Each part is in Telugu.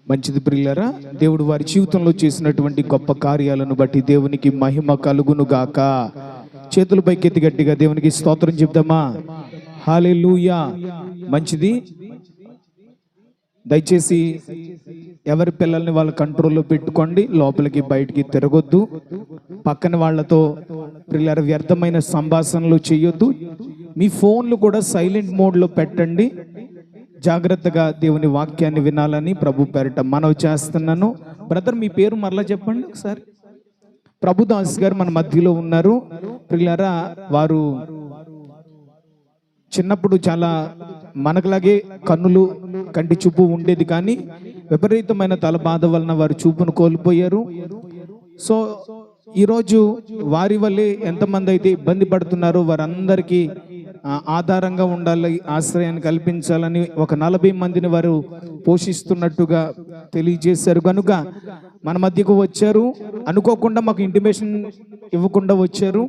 మంచిది ప్రియులారా, దేవుడు వారి జీవితంలో చేసినటువంటి గొప్ప కార్యాలను బట్టి దేవునికి మహిమ కలుగును గాక. చేతులు పైకెత్తి గట్టిగా దేవునికి స్తోత్రం చెప్దామా? హల్లెలూయా. మంచిది. దయచేసి ఎవరి పిల్లల్ని వాళ్ళ కంట్రోల్లో పెట్టుకోండి, లోపలికి బయటికి తిరగొద్దు. పక్కన వాళ్ళతో ప్రియులారా వ్యర్థమైన సంభాషణలు చేయొద్దు. మీ ఫోన్లు కూడా సైలెంట్ మోడ్లో పెట్టండి. జాగ్రత్తగా దేవుని వాక్యాన్ని వినాలని ప్రభు పేరిట మనవి చేస్తున్నాను. బ్రదర్, మీ పేరు మరలా చెప్పండి ఒకసారి. ప్రభుదాస్ గారు మన మధ్యలో ఉన్నారు. ప్రియులారా, వారు చిన్నప్పుడు చాలా మనకులాగే కన్నులు కంటి చూపు ఉండేది, కానీ విపరీతమైన తల బాధ వలన వారు చూపును కోల్పోయారు. సో ఈరోజు వారి వల్లే ఎంతమంది అయితే ఇబ్బంది పడుతున్నారో వారందరికీ ఆధారంగా ఉండాలి, ఆశ్రయాన్ని కల్పించాలని ఒక 40 మందిని వారు పోషిస్తున్నట్టుగా తెలియజేశారు. కనుక మన మధ్యకు వచ్చారు. అనుకోకుండా మాకు ఇంటిమేషన్ ఇవ్వకుండా వచ్చారు.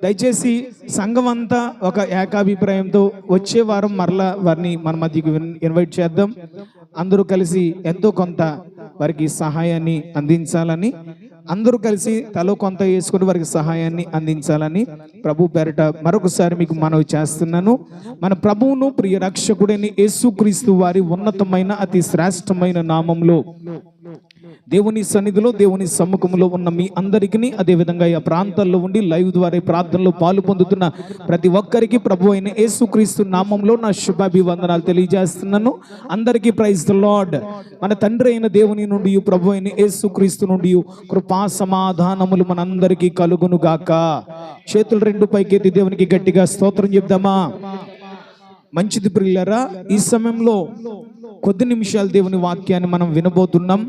దయచేసి సంఘం అంతా ఒక ఏకాభిప్రాయంతో వచ్చే వారం మరలా వారిని మన మధ్యకు ఇన్వైట్ చేద్దాం. అందరూ కలిసి ఎంతో కొంత వారికి సహాయాన్ని అందించాలని, అందరూ కలిసి తలో కొంత వేసుకుని వారికి సహాయాన్ని అందించాలని ప్రభు పేరిట మరొకసారి మీకు మనవి చేస్తున్నాను. మన ప్రభువును ప్రియ రక్షకుడైన యేసుక్రీస్తు వారి ఉన్నతమైన అతి శ్రేష్టమైన నామంలో దేవుని సన్నిధిలో దేవుని సమ్ముఖంలో ఉన్న మీ అందరికీ, అదేవిధంగా ఈ ప్రాంతాల్లో ఉండి లైవ్ ద్వారా ప్రార్థనలో పాలు పొందుతున్న ప్రతి ఒక్కరికి ప్రభు అయిన యేసుక్రీస్తు నామంలో నా శుభాభివందనాలు తెలియజేస్తున్నాను. అందరికీ ప్రైజ్ ది లార్డ్. మన తండ్రి అయిన దేవుని నుండి, ప్రభు అయిన యేసుక్రీస్తు నుండి కృపా సమాధానములు మనందరికీ కలుగును గాక. చేతులు 2 పైకెత్తి దేవునికి గట్టిగా స్తోత్రం చెప్దామా? మంచిది ప్రియులారా, ఈ సమయంలో కొద్ది నిమిషాలు దేవుని వాక్యాన్ని మనం వినబోతున్నాం.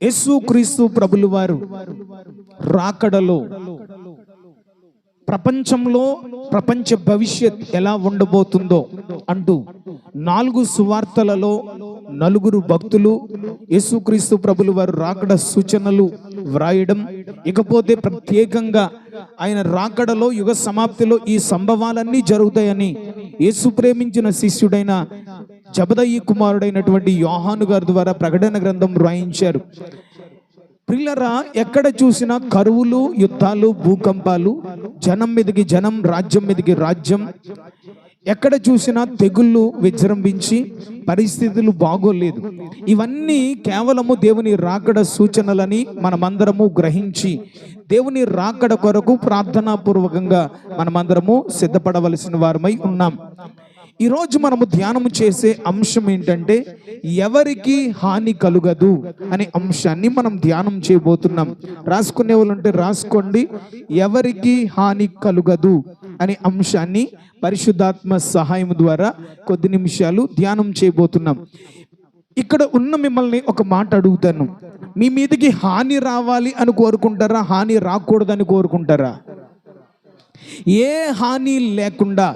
యేసుక్రీస్తు ప్రభులు వారు రాకడలో ప్రపంచంలో ప్రపంచ భవిష్యత్ ఎలా ఉండబోతుందో అంటూ 4 సువార్తలలో 4 భక్తులు యేసుక్రీస్తు ప్రభులు వారు రాకడ సూచనలు వ్రాయడం, ఇకపోతే ప్రత్యేకంగా ఆయన రాకడలో యుగ సమాప్తిలో ఈ సంభవాలన్నీ జరుగుతాయని యేసు ప్రేమించిన శిష్యుడైన జబదయి కుమారుడైనటువంటి యోహాను గారి ద్వారా ప్రకటన గ్రంథం రాయించారు. ప్రియులారా, ఎక్కడ చూసినా కరువులు, యుద్ధాలు, భూకంపాలు, జనం మీదకి జనం, రాజ్యం మీదకి రాజ్యం, ఎక్కడ చూసినా తెగుళ్ళు విజృంభించి పరిస్థితులు బాగోలేదు. ఇవన్నీ కేవలము దేవుని రాకడ సూచనలని మనమందరము గ్రహించి దేవుని రాకడ కొరకు ప్రార్థనాపూర్వకంగా మనమందరము సిద్ధపడవలసిన వారమై ఉన్నాం. ఈరోజు మనము ధ్యానము చేసే అంశం ఏంటంటే, ఎవరికి హాని కలుగదు అనే అంశాన్ని మనం ధ్యానం చేయబోతున్నాం. రాసుకునే వాళ్ళు ఉంటే రాసుకోండి. ఎవరికి హాని కలుగదు అనే అంశాన్ని పరిశుద్ధాత్మ సహాయం ద్వారా కొద్ది నిమిషాలు ధ్యానం చేయబోతున్నాం. ఇక్కడ ఉన్న మిమ్మల్ని ఒక మాట అడుగుతాను. మీ మీదకి హాని రావాలి అని కోరుకుంటారా, హాని రాకూడదని కోరుకుంటారా? ఏ హాని లేకుండా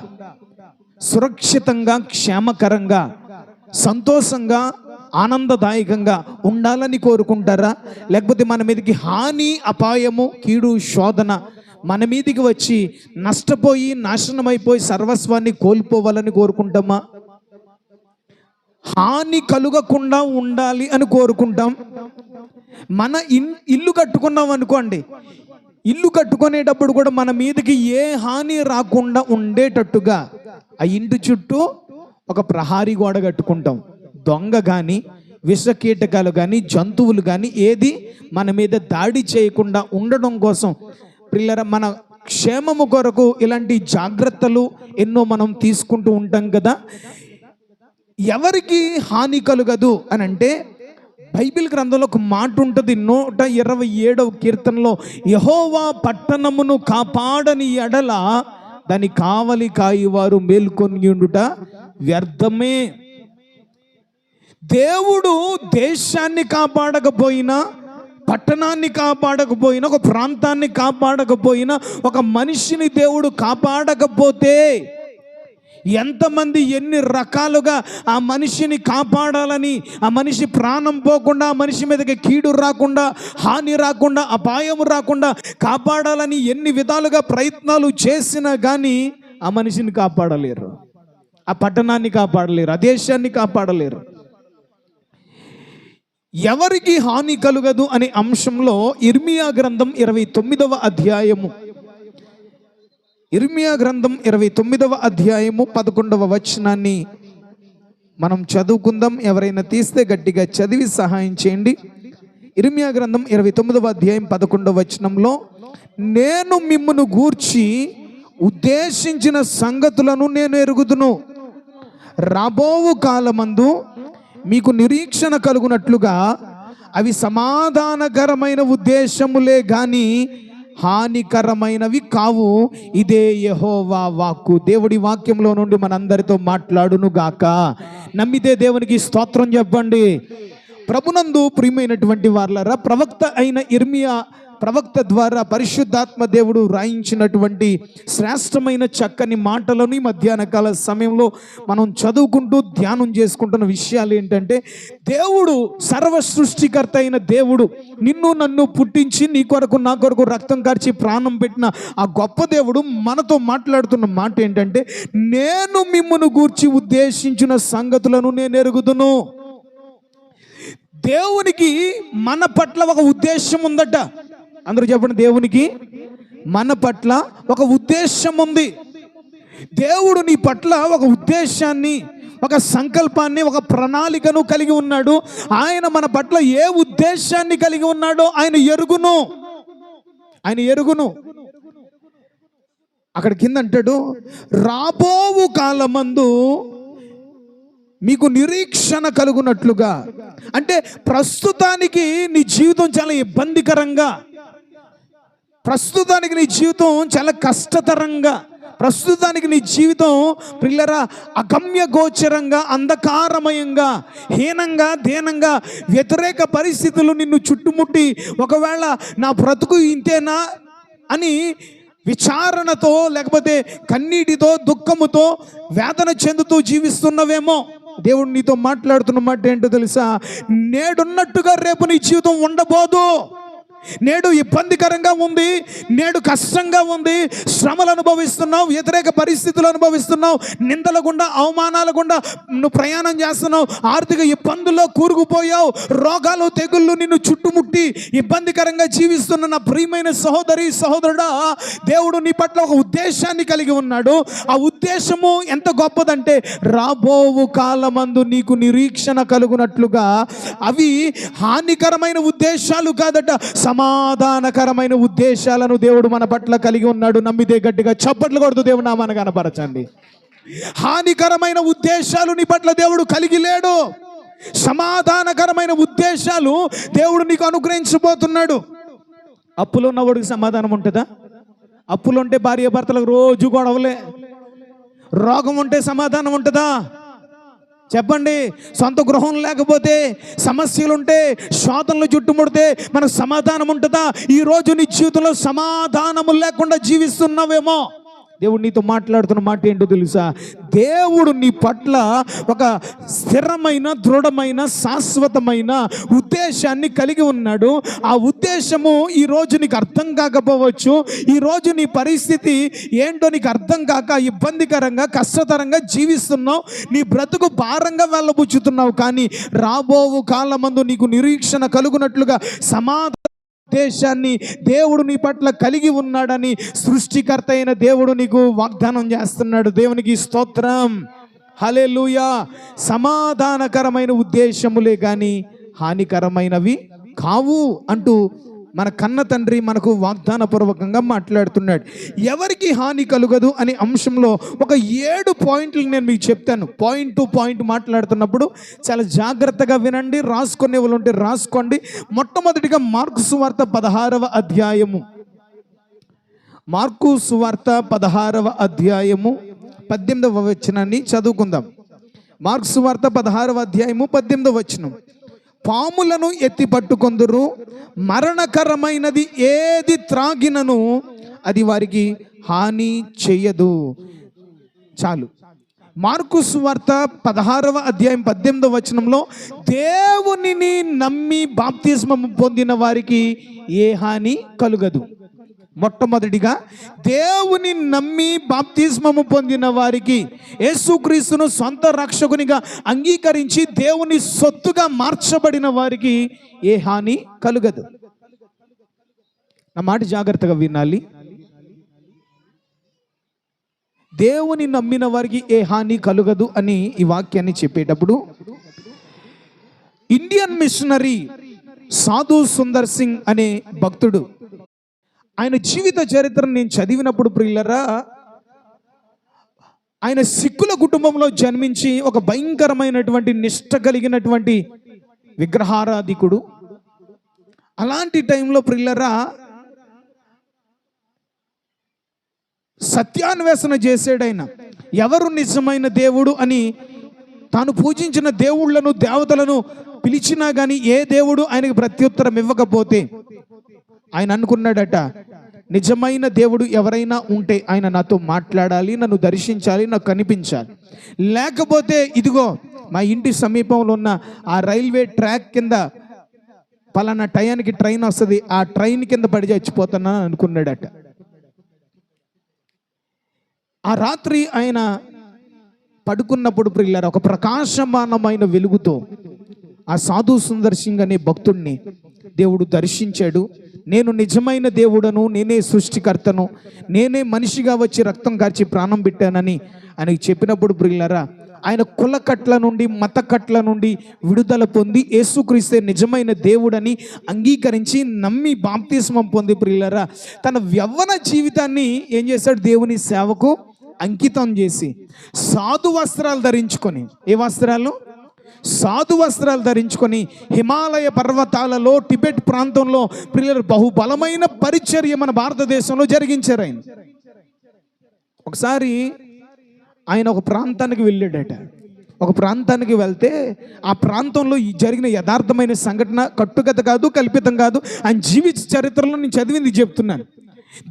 సురక్షితంగా, క్షేమకరంగా, సంతోషంగా, ఆనందదాయకంగా ఉండాలని కోరుకుంటారా? లేకపోతే మన మీదకి హాని, అపాయము, కీడు, శోధన మన మీదకి వచ్చి నష్టపోయి నాశనమైపోయి సర్వస్వాన్ని కోల్పోవాలని కోరుకుంటామా? హాని కలుగకుండా ఉండాలి అని కోరుకుంటాం. మన ఇల్లు కట్టుకున్నాం అనుకోండి, ఇల్లు కట్టుకునేటప్పుడు కూడా మన మీదకి ఏ హాని రాకుండా ఉండేటట్టుగా ఆ ఇంటి చుట్టూ ఒక ప్రహారీ గోడ కట్టుకుంటాం. దొంగ కానీ, విషకీటకాలు కానీ, జంతువులు కానీ ఏది మన మీద దాడి చేయకుండా ఉండడం కోసం ప్రియులారా, మన క్షేమము కొరకు ఇలాంటి జాగ్రత్తలు ఎన్నో మనం తీసుకుంటూ ఉంటాం కదా. ఎవరికి హాని కలుగదు అని అంటే, బైబిల్ గ్రంథంలో ఒక మాట ఉంటుంది. 127వ కీర్తనలో, యెహోవా పట్టణమును కాపాడని ఎడల దాని కావలి కాయివారు మేల్కొనియుండుట వ్యర్థమే. దేవుడు దేశాన్ని కాపాడకపోయినా, పట్టణాన్ని కాపాడకపోయినా, ఒక ప్రాంతాన్ని కాపాడకపోయినా, ఒక మనిషిని దేవుడు కాపాడకపోతే ఎంతమంది ఎన్ని రకాలుగా ఆ మనిషిని కాపాడాలని, ఆ మనిషి ప్రాణం పోకుండా, ఆ మనిషి మీదకి కీడు రాకుండా, హాని రాకుండా, అపాయం రాకుండా కాపాడాలని ఎన్ని విధాలుగా ప్రయత్నాలు చేసినా కానీ ఆ మనిషిని కాపాడలేరు, ఆ పట్టణాన్ని కాపాడలేరు, ఆ దేశాన్ని కాపాడలేరు. ఎవరికి హాని కలుగదు అనే అంశంలో ఇర్మియా గ్రంథం 29వ అధ్యాయము, ఇర్మియా గ్రంథం 29వ అధ్యాయము 11వ వచనాన్ని మనం చదువుకుందాం. ఎవరైనా తీస్తే గట్టిగా చదివి సహాయం చేయండి. ఇర్మియా గ్రంథం 29వ అధ్యాయం 11వ వచనంలో, నేను మిమ్మును గూర్చి ఉద్దేశించిన సంగతులను నేను ఎరుగుదును, రాబోవు కాలమందు మీకు నిరీక్షణ కలుగునట్లుగా అవి సమాధానకరమైన ఉద్దేశములే గాని హానికరమైనవి కావు. ఇదే యెహోవా వాక్కు. దేవుడి వాక్యంలో నుండి మనందరితో మాట్లాడును గాక. నమ్మితే దేవునికి స్తోత్రం చెప్పండి. ప్రభునందు ప్రియమైనటువంటి వారలారా, ప్రవక్త అయిన ఇర్మియా ప్రవక్త ద్వారా పరిశుద్ధాత్మ దేవుడు రాయించినటువంటి శ్రేష్టమైన చక్కని మాటలను మధ్యాహ్న కాల సమయంలో మనం చదువుకుంటూ ధ్యానం చేసుకుంటున్న విషయాలు ఏంటంటే, దేవుడు సర్వ సృష్టికర్త అయిన దేవుడు నిన్ను నన్ను పుట్టించి నీ కొరకు నా కొరకు రక్తం కార్చి ప్రాణం పెట్టిన ఆ గొప్ప దేవుడు మనతో మాట్లాడుతున్న మాట ఏంటంటే, నేను మిమ్మును గూర్చి ఉద్దేశించిన సంగతులను నేను ఎరుగుదును. దేవునికి మన పట్ల ఒక ఉద్దేశం ఉందట. అందరూ చెప్పండి, దేవునికి మన పట్ల ఒక ఉద్దేశం ఉంది. దేవుడు నీ పట్ల ఒక ఉద్దేశాన్ని, ఒక సంకల్పాన్ని, ఒక ప్రణాళికను కలిగి ఉన్నాడు. ఆయన మన పట్ల ఏ ఉద్దేశాన్ని కలిగి ఉన్నాడో ఆయన ఎరుగును. అక్కడ కింద అంటాడు, రాబోవు కాలమందు మీకు నిరీక్షణ కలుగునట్లుగా. అంటే ప్రస్తుతానికి నీ జీవితం చాలా ఇబ్బందికరంగా, ప్రస్తుతానికి నీ జీవితం చాలా కష్టతరంగా, ప్రస్తుతానికి నీ జీవితం పిల్లరా అగమ్య గోచరంగా, అంధకారమయంగా, హీనంగా, దీనంగా, వ్యతిరేక పరిస్థితులు నిన్ను చుట్టుముట్టి ఒకవేళ నా బ్రతుకు ఇంతేనా అని విచారణతో, లేకపోతే కన్నీటితో, దుఃఖముతో, వేదన చెందుతూ జీవిస్తున్నవేమో. దేవుడు నీతో మాట్లాడుతున్న మాట ఏంటో తెలుసా? నేడున్నట్టుగా రేపు నీ జీవితం ఉండబోదు. నేడు ఇబ్బందికరంగా ఉంది, నేడు కష్టంగా ఉంది, శ్రమలు అనుభవిస్తున్నావు, వ్యతిరేక పరిస్థితులు అనుభవిస్తున్నావు, నిందల గుండా, అవమానాల గుండా నువ్వు ప్రయాణం చేస్తున్నావు, ఆర్థిక ఇబ్బందుల్లో కూరుకుపోయావు, రోగాలు తెగుళ్ళు నిన్ను చుట్టుముట్టి ఇబ్బందికరంగా జీవిస్తున్న నా ప్రియమైన సహోదరి సహోదరుడా, దేవుడు నీ పట్ల ఒక ఉద్దేశాన్ని కలిగి ఉన్నాడు. ఆ ఉద్దేశము ఎంత గొప్పదంటే, రాబోవు కాలమందు నీకు నిరీక్షణ కలుగునట్లుగా. అవి హానికరమైన ఉద్దేశాలు కాదట, సమాధానకరమైన ఉద్దేశాలను దేవుడు మన పట్ల కలిగి ఉన్నాడు. నమ్మితే గట్టిగా చప్పట్లు కొడుతూ దేవుడు నామాన్ని కనపరచండి. హానికరమైన ఉద్దేశాలు నీ పట్ల దేవుడు కలిగి లేడు. సమాధానకరమైన ఉద్దేశాలు దేవుడు నీకు అనుగ్రహించబోతున్నాడు. అప్పులో ఉన్నవాడికి సమాధానం ఉంటుందా? అప్పులు ఉంటే భార్య భర్తలకు రోజు గొడవలే. రోగం ఉంటే సమాధానం ఉంటుందా? చెప్పండి. సొంత గృహం లేకపోతే, సమస్యలుంటే, శోధనలు చుట్టుముడితే మనకు సమాధానం ఉంటుందా? ఈరోజు నీ జీవితంలో సమాధానము లేకుండా జీవిస్తున్నావేమో. దేవుడు నీతో మాట్లాడుతున్న మాట ఏంటో తెలుసా? దేవుడు నీ పట్ల ఒక స్థిరమైన, దృఢమైన, శాశ్వతమైన ఉద్దేశాన్ని కలిగి ఉన్నాడు. ఆ ఉద్దేశము ఈరోజు నీకు అర్థం కాకపోవచ్చు. ఈరోజు నీ పరిస్థితి ఏంటో నీకు అర్థం కాక ఇబ్బందికరంగా, కష్టతరంగా జీవిస్తున్నావు. నీ బ్రతుకు భారంగా వెళ్ళబుచ్చుతున్నావు. కానీ రాబోవు కాలమందు నీకు నిరీక్షణ కలుగునట్లుగా ఉద్దేశాన్ని దేవుడు నీ పట్ల కలిగి ఉన్నాడని సృష్టికర్త అయిన దేవుడు నీకు వాగ్దానం చేస్తున్నాడు. దేవునికి స్తోత్రం, హల్లెలూయా. సమాధానకరమైన ఉద్దేశములే కానీ హానికరమైనవి కావు అంటూ మన కన్న తండ్రి మనకు వాగ్దానపూర్వకంగా మాట్లాడుతున్నాడు. ఎవరికి హాని కలుగదు అనే అంశంలో ఒక 7 పాయింట్లు నేను మీకు చెప్తాను. పాయింట్ టు పాయింట్ మాట్లాడుతున్నప్పుడు చాలా జాగ్రత్తగా వినండి. రాసుకునే వాళ్ళు ఉంటే రాసుకోండి. మొట్టమొదటిగా మార్కు సువార్త 16వ అధ్యాయము, మార్కు సువార్త 16వ అధ్యాయము 18వ వచనాన్ని చదువుకుందాం. మార్కు సువార్త 16వ అధ్యాయము 18వ వచనం. పాములను ఎత్తి పట్టుకొందురు, మరణకరమైనది ఏది త్రాగినను అది వారికి హాని చెయ్యదు. చాలు. మార్కు సువార్త 16వ అధ్యాయం 18వ వచనంలో దేవునిని నమ్మి బాప్తిస్మము పొందిన వారికి ఏ హాని కలుగదు. మొట్టమొదటిగా దేవుని నమ్మి బాప్తిస్మము పొందిన వారికి, యేసుక్రీస్తును సొంత రక్షకునిగా అంగీకరించి దేవుని సొత్తుగా మార్చబడిన వారికి ఏ హాని కలుగదు. నా మాట జాగ్రత్తగా వినాలి. దేవుని నమ్మిన వారికి ఏ హాని కలుగదు అని ఈ వాక్యాన్ని చెప్పేటప్పుడు ఇండియన్ మిషనరీ సాధు సుందర్ సింగ్ అనే భక్తుడు, ఆయన జీవిత చరిత్రను నేను చదివినప్పుడు ప్రియులరా, ఆయన సిక్కుల కుటుంబంలో జన్మించి ఒక భయంకరమైనటువంటి నిష్ట కలిగినటువంటి విగ్రహారాధికుడు. అలాంటి టైంలో ప్రియులరా సత్యాన్వేషణ చేసాడు. ఆయన ఎవరు నిజమైన దేవుడు అని తాను పూజించిన దేవుళ్లను దేవతలను పిలిచినా కానీ ఏ దేవుడు ఆయనకు ప్రత్యుత్తరం ఇవ్వకపోతే ఆయన అనుకున్నాడట, నిజమైన దేవుడు ఎవరైనా ఉంటే ఆయన నాతో మాట్లాడాలి, నన్ను దర్శించాలి, నాకు కనిపించాలి. లేకపోతే ఇదిగో మా ఇంటి సమీపంలో ఉన్న ఆ రైల్వే ట్రాక్ కింద పలానా టయానికి ట్రైన్ వస్తుంది, ఆ ట్రైన్ కింద పడి చచ్చిపోతానా అనుకున్నాడట. ఆ రాత్రి ఆయన పడుకున్నప్పుడు ప్రియులారా ఒక ప్రకాశమానమైన వెలుగుతో ఆ సాధు సుందర్ సింగ్ అనే భక్తుడిని దేవుడు దర్శించాడు. నేను నిజమైన దేవుడను, నేనే సృష్టికర్తను, నేనే మనిషిగా వచ్చి రక్తం కార్చి ప్రాణం పెట్టానని ఆయనకి చెప్పినప్పుడు ప్రియులారా ఆయన కుల కట్ల నుండి మత కట్ల నుండి విడుదల పొంది యేసుక్రీస్తే నిజమైన దేవుడని అంగీకరించి నమ్మి బాప్తిస్మం పొంది ప్రియులారా తన యవ్వన జీవితాన్ని ఏం చేశాడు, దేవుని సేవకు అంకితం చేసి సాధు వస్త్రాలు ధరించుకొని, ఏ వస్త్రాలు? సాధు వస్త్రాలు ధరించుకొని హిమాలయ పర్వతాలలో టిబెట్ ప్రాంతంలో ప్రియుల బహుబలమైన పరిచర్య మన భారతదేశంలో జరిగించారు. ఆయన ఒకసారి ఆయన ఒక ప్రాంతానికి వెళ్ళాడట. ఒక ప్రాంతానికి వెళ్తే ఆ ప్రాంతంలో జరిగిన యథార్థమైన సంఘటన, కట్టుకథ కాదు, కల్పితం కాదు, ఆయన జీవిత చరిత్రలో నేను చదివింది చెప్తున్నాను.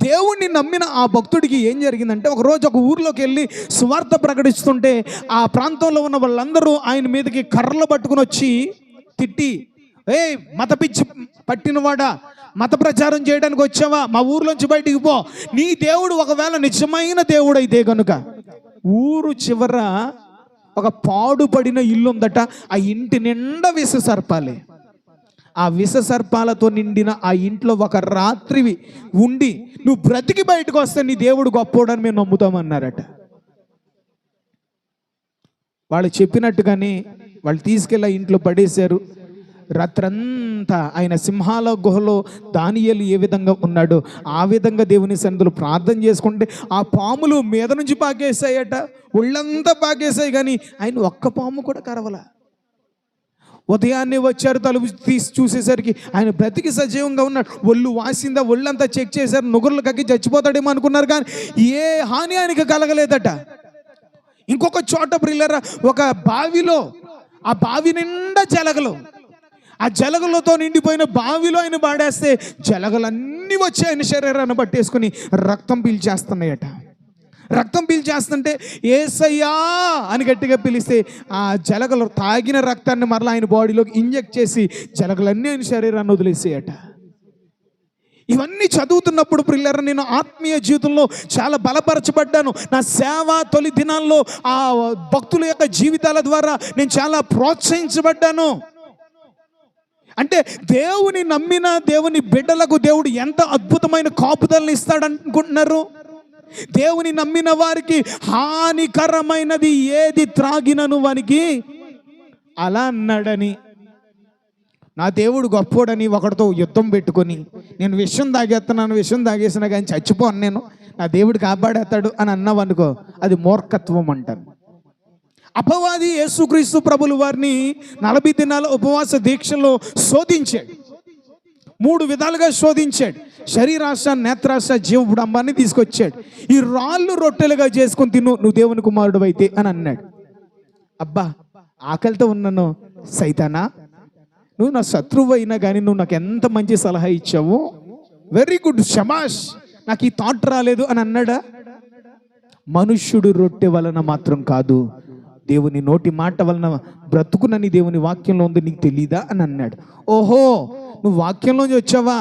దేవుణ్ణి నమ్మిన ఆ భక్తుడికి ఏం జరిగిందంటే, ఒకరోజు ఒక ఊర్లోకి వెళ్ళి సువార్త ప్రకటిస్తుంటే ఆ ప్రాంతంలో ఉన్న వాళ్ళందరూ ఆయన మీదకి కర్రలు పట్టుకుని వచ్చి తిట్టి, ఏ మత పిచ్చి పట్టినవాడా, మత ప్రచారం చేయడానికి వచ్చావా, మా ఊర్లోంచి బయటికి పో, నీ దేవుడు ఒకవేళ నిజమైన దేవుడు అయితే కనుక. ఊరు చివర ఒక పాడుపడిన ఇల్లు ఉందట, ఆ ఇంటి నిండా విష సర్పాలే. ఆ విష సర్పాలతో నిండిన ఆ ఇంట్లో ఒక రాత్రి ఉండి నువ్వు బ్రతికి బయటకు వస్తే నీ దేవుడు గొప్పోడని మేము నమ్ముతామన్నారట. వాళ్ళు చెప్పినట్టుగానే వాళ్ళు తీసుకెళ్ళి ఇంట్లో పడేశారు. రాత్రంతా ఆయన సింహాల గుహలో దానియేలు ఏ విధంగా ఉన్నాడో ఆ విధంగా దేవుని సన్నిధిలో ప్రార్థన చేసుకుంటే ఆ పాములు మీద నుంచి పాకేసాయట, ఒళ్ళంతా పాకేసాయి, కానీ ఆయన ఒక్క పాము కూడా కరవల. ఉదయాన్నే వచ్చారు, తలుపు తీసి చూసేసరికి ఆయన బ్రతికి సజీవంగా ఉన్నాడు. ఒళ్ళు వాసిందా, ఒళ్ళంతా చెక్ చేశారు, నుగురులు కక్కి చచ్చిపోతాడేమో అనుకున్నారు, కానీ ఏ హాని ఆయనకి కలగలేదట. ఇంకొక చోట ప్రియులారా ఒక బావిలో, ఆ బావి నిండా జలగలు, ఆ జలగలతో నిండిపోయిన బావిలో ఆయన పాడేస్తే జలగలన్నీ వచ్చి ఆయన శరీరాన్ని పట్టేసుకుని రక్తం పీల్చేస్తున్నాయట. రక్తం పీల్చేస్తుంటే యేసయ్యా అని గట్టిగా పిలిస్తే ఆ జలగలు తాగిన రక్తాన్ని మరలా ఆయన బాడీలోకి ఇంజెక్ట్ చేసి జలగలన్నీ ఆయన శరీరాన్ని వదిలేసేయట. ఇవన్నీ చదువుతున్నప్పుడు ప్రియులారా నేను ఆత్మీయ జీవితంలో చాలా బలపరచబడ్డాను. నా సేవ తొలి దినాల్లో ఆ భక్తుల యొక్క జీవితాల ద్వారా నేను చాలా ప్రోత్సహించబడ్డాను. అంటే దేవుని నమ్మిన దేవుని బిడ్డలకు దేవుడు ఎంత అద్భుతమైన కాపుదలను ఇస్తాడనుకుంటున్నారు. దేవుని నమ్మిన వారికి హానికరమైనది ఏది త్రాగినను వానికి అలా అన్నాడని, నా దేవుడు గొప్పోడని ఒకటితో యుద్ధం పెట్టుకొని నేను విషం తాగేస్తున్నాను, విషం తాగేసినా కానీ చచ్చిపోను, నేను నా దేవుడు కాపాడేస్తాడు అని అన్నావనుకో, అది మూర్ఖత్వం అంటారు. అపవాది యేసుక్రీస్తు ప్రభులు వారిని 40 దినాల ఉపవాస దీక్షలో శోధించాడు. 3 విధాలుగా శోధించాడు. శరీరాశ, నేత్రాశ, జీవబుడంబాన్ని తీసుకొచ్చాడు. ఈ రాళ్ళు రొట్టెలుగా చేసుకుని తిను, నువ్వు దేవుని కుమారుడు అయితే అని అన్నాడు. అబ్బా ఆకలితో ఉన్నాను, సైతానా నువ్వు నా శత్రువు అయినా కానీ నువ్వు నాకు ఎంత మంచి సలహా ఇచ్చావు, వెరీ గుడ్, శబాష్, నాకు ఈ థాట్ రాలేదు అని అన్నాడా? మనుష్యుడు రొట్టె వలన మాత్రం కాదు, దేవుని నోటి మాట వలన బ్రతుకునని దేవుని వాక్యంలో ఉంది, నీకు తెలీదా అని అన్నాడు. ఓహో నువ్వు వాక్యంలోంచి వచ్చావా,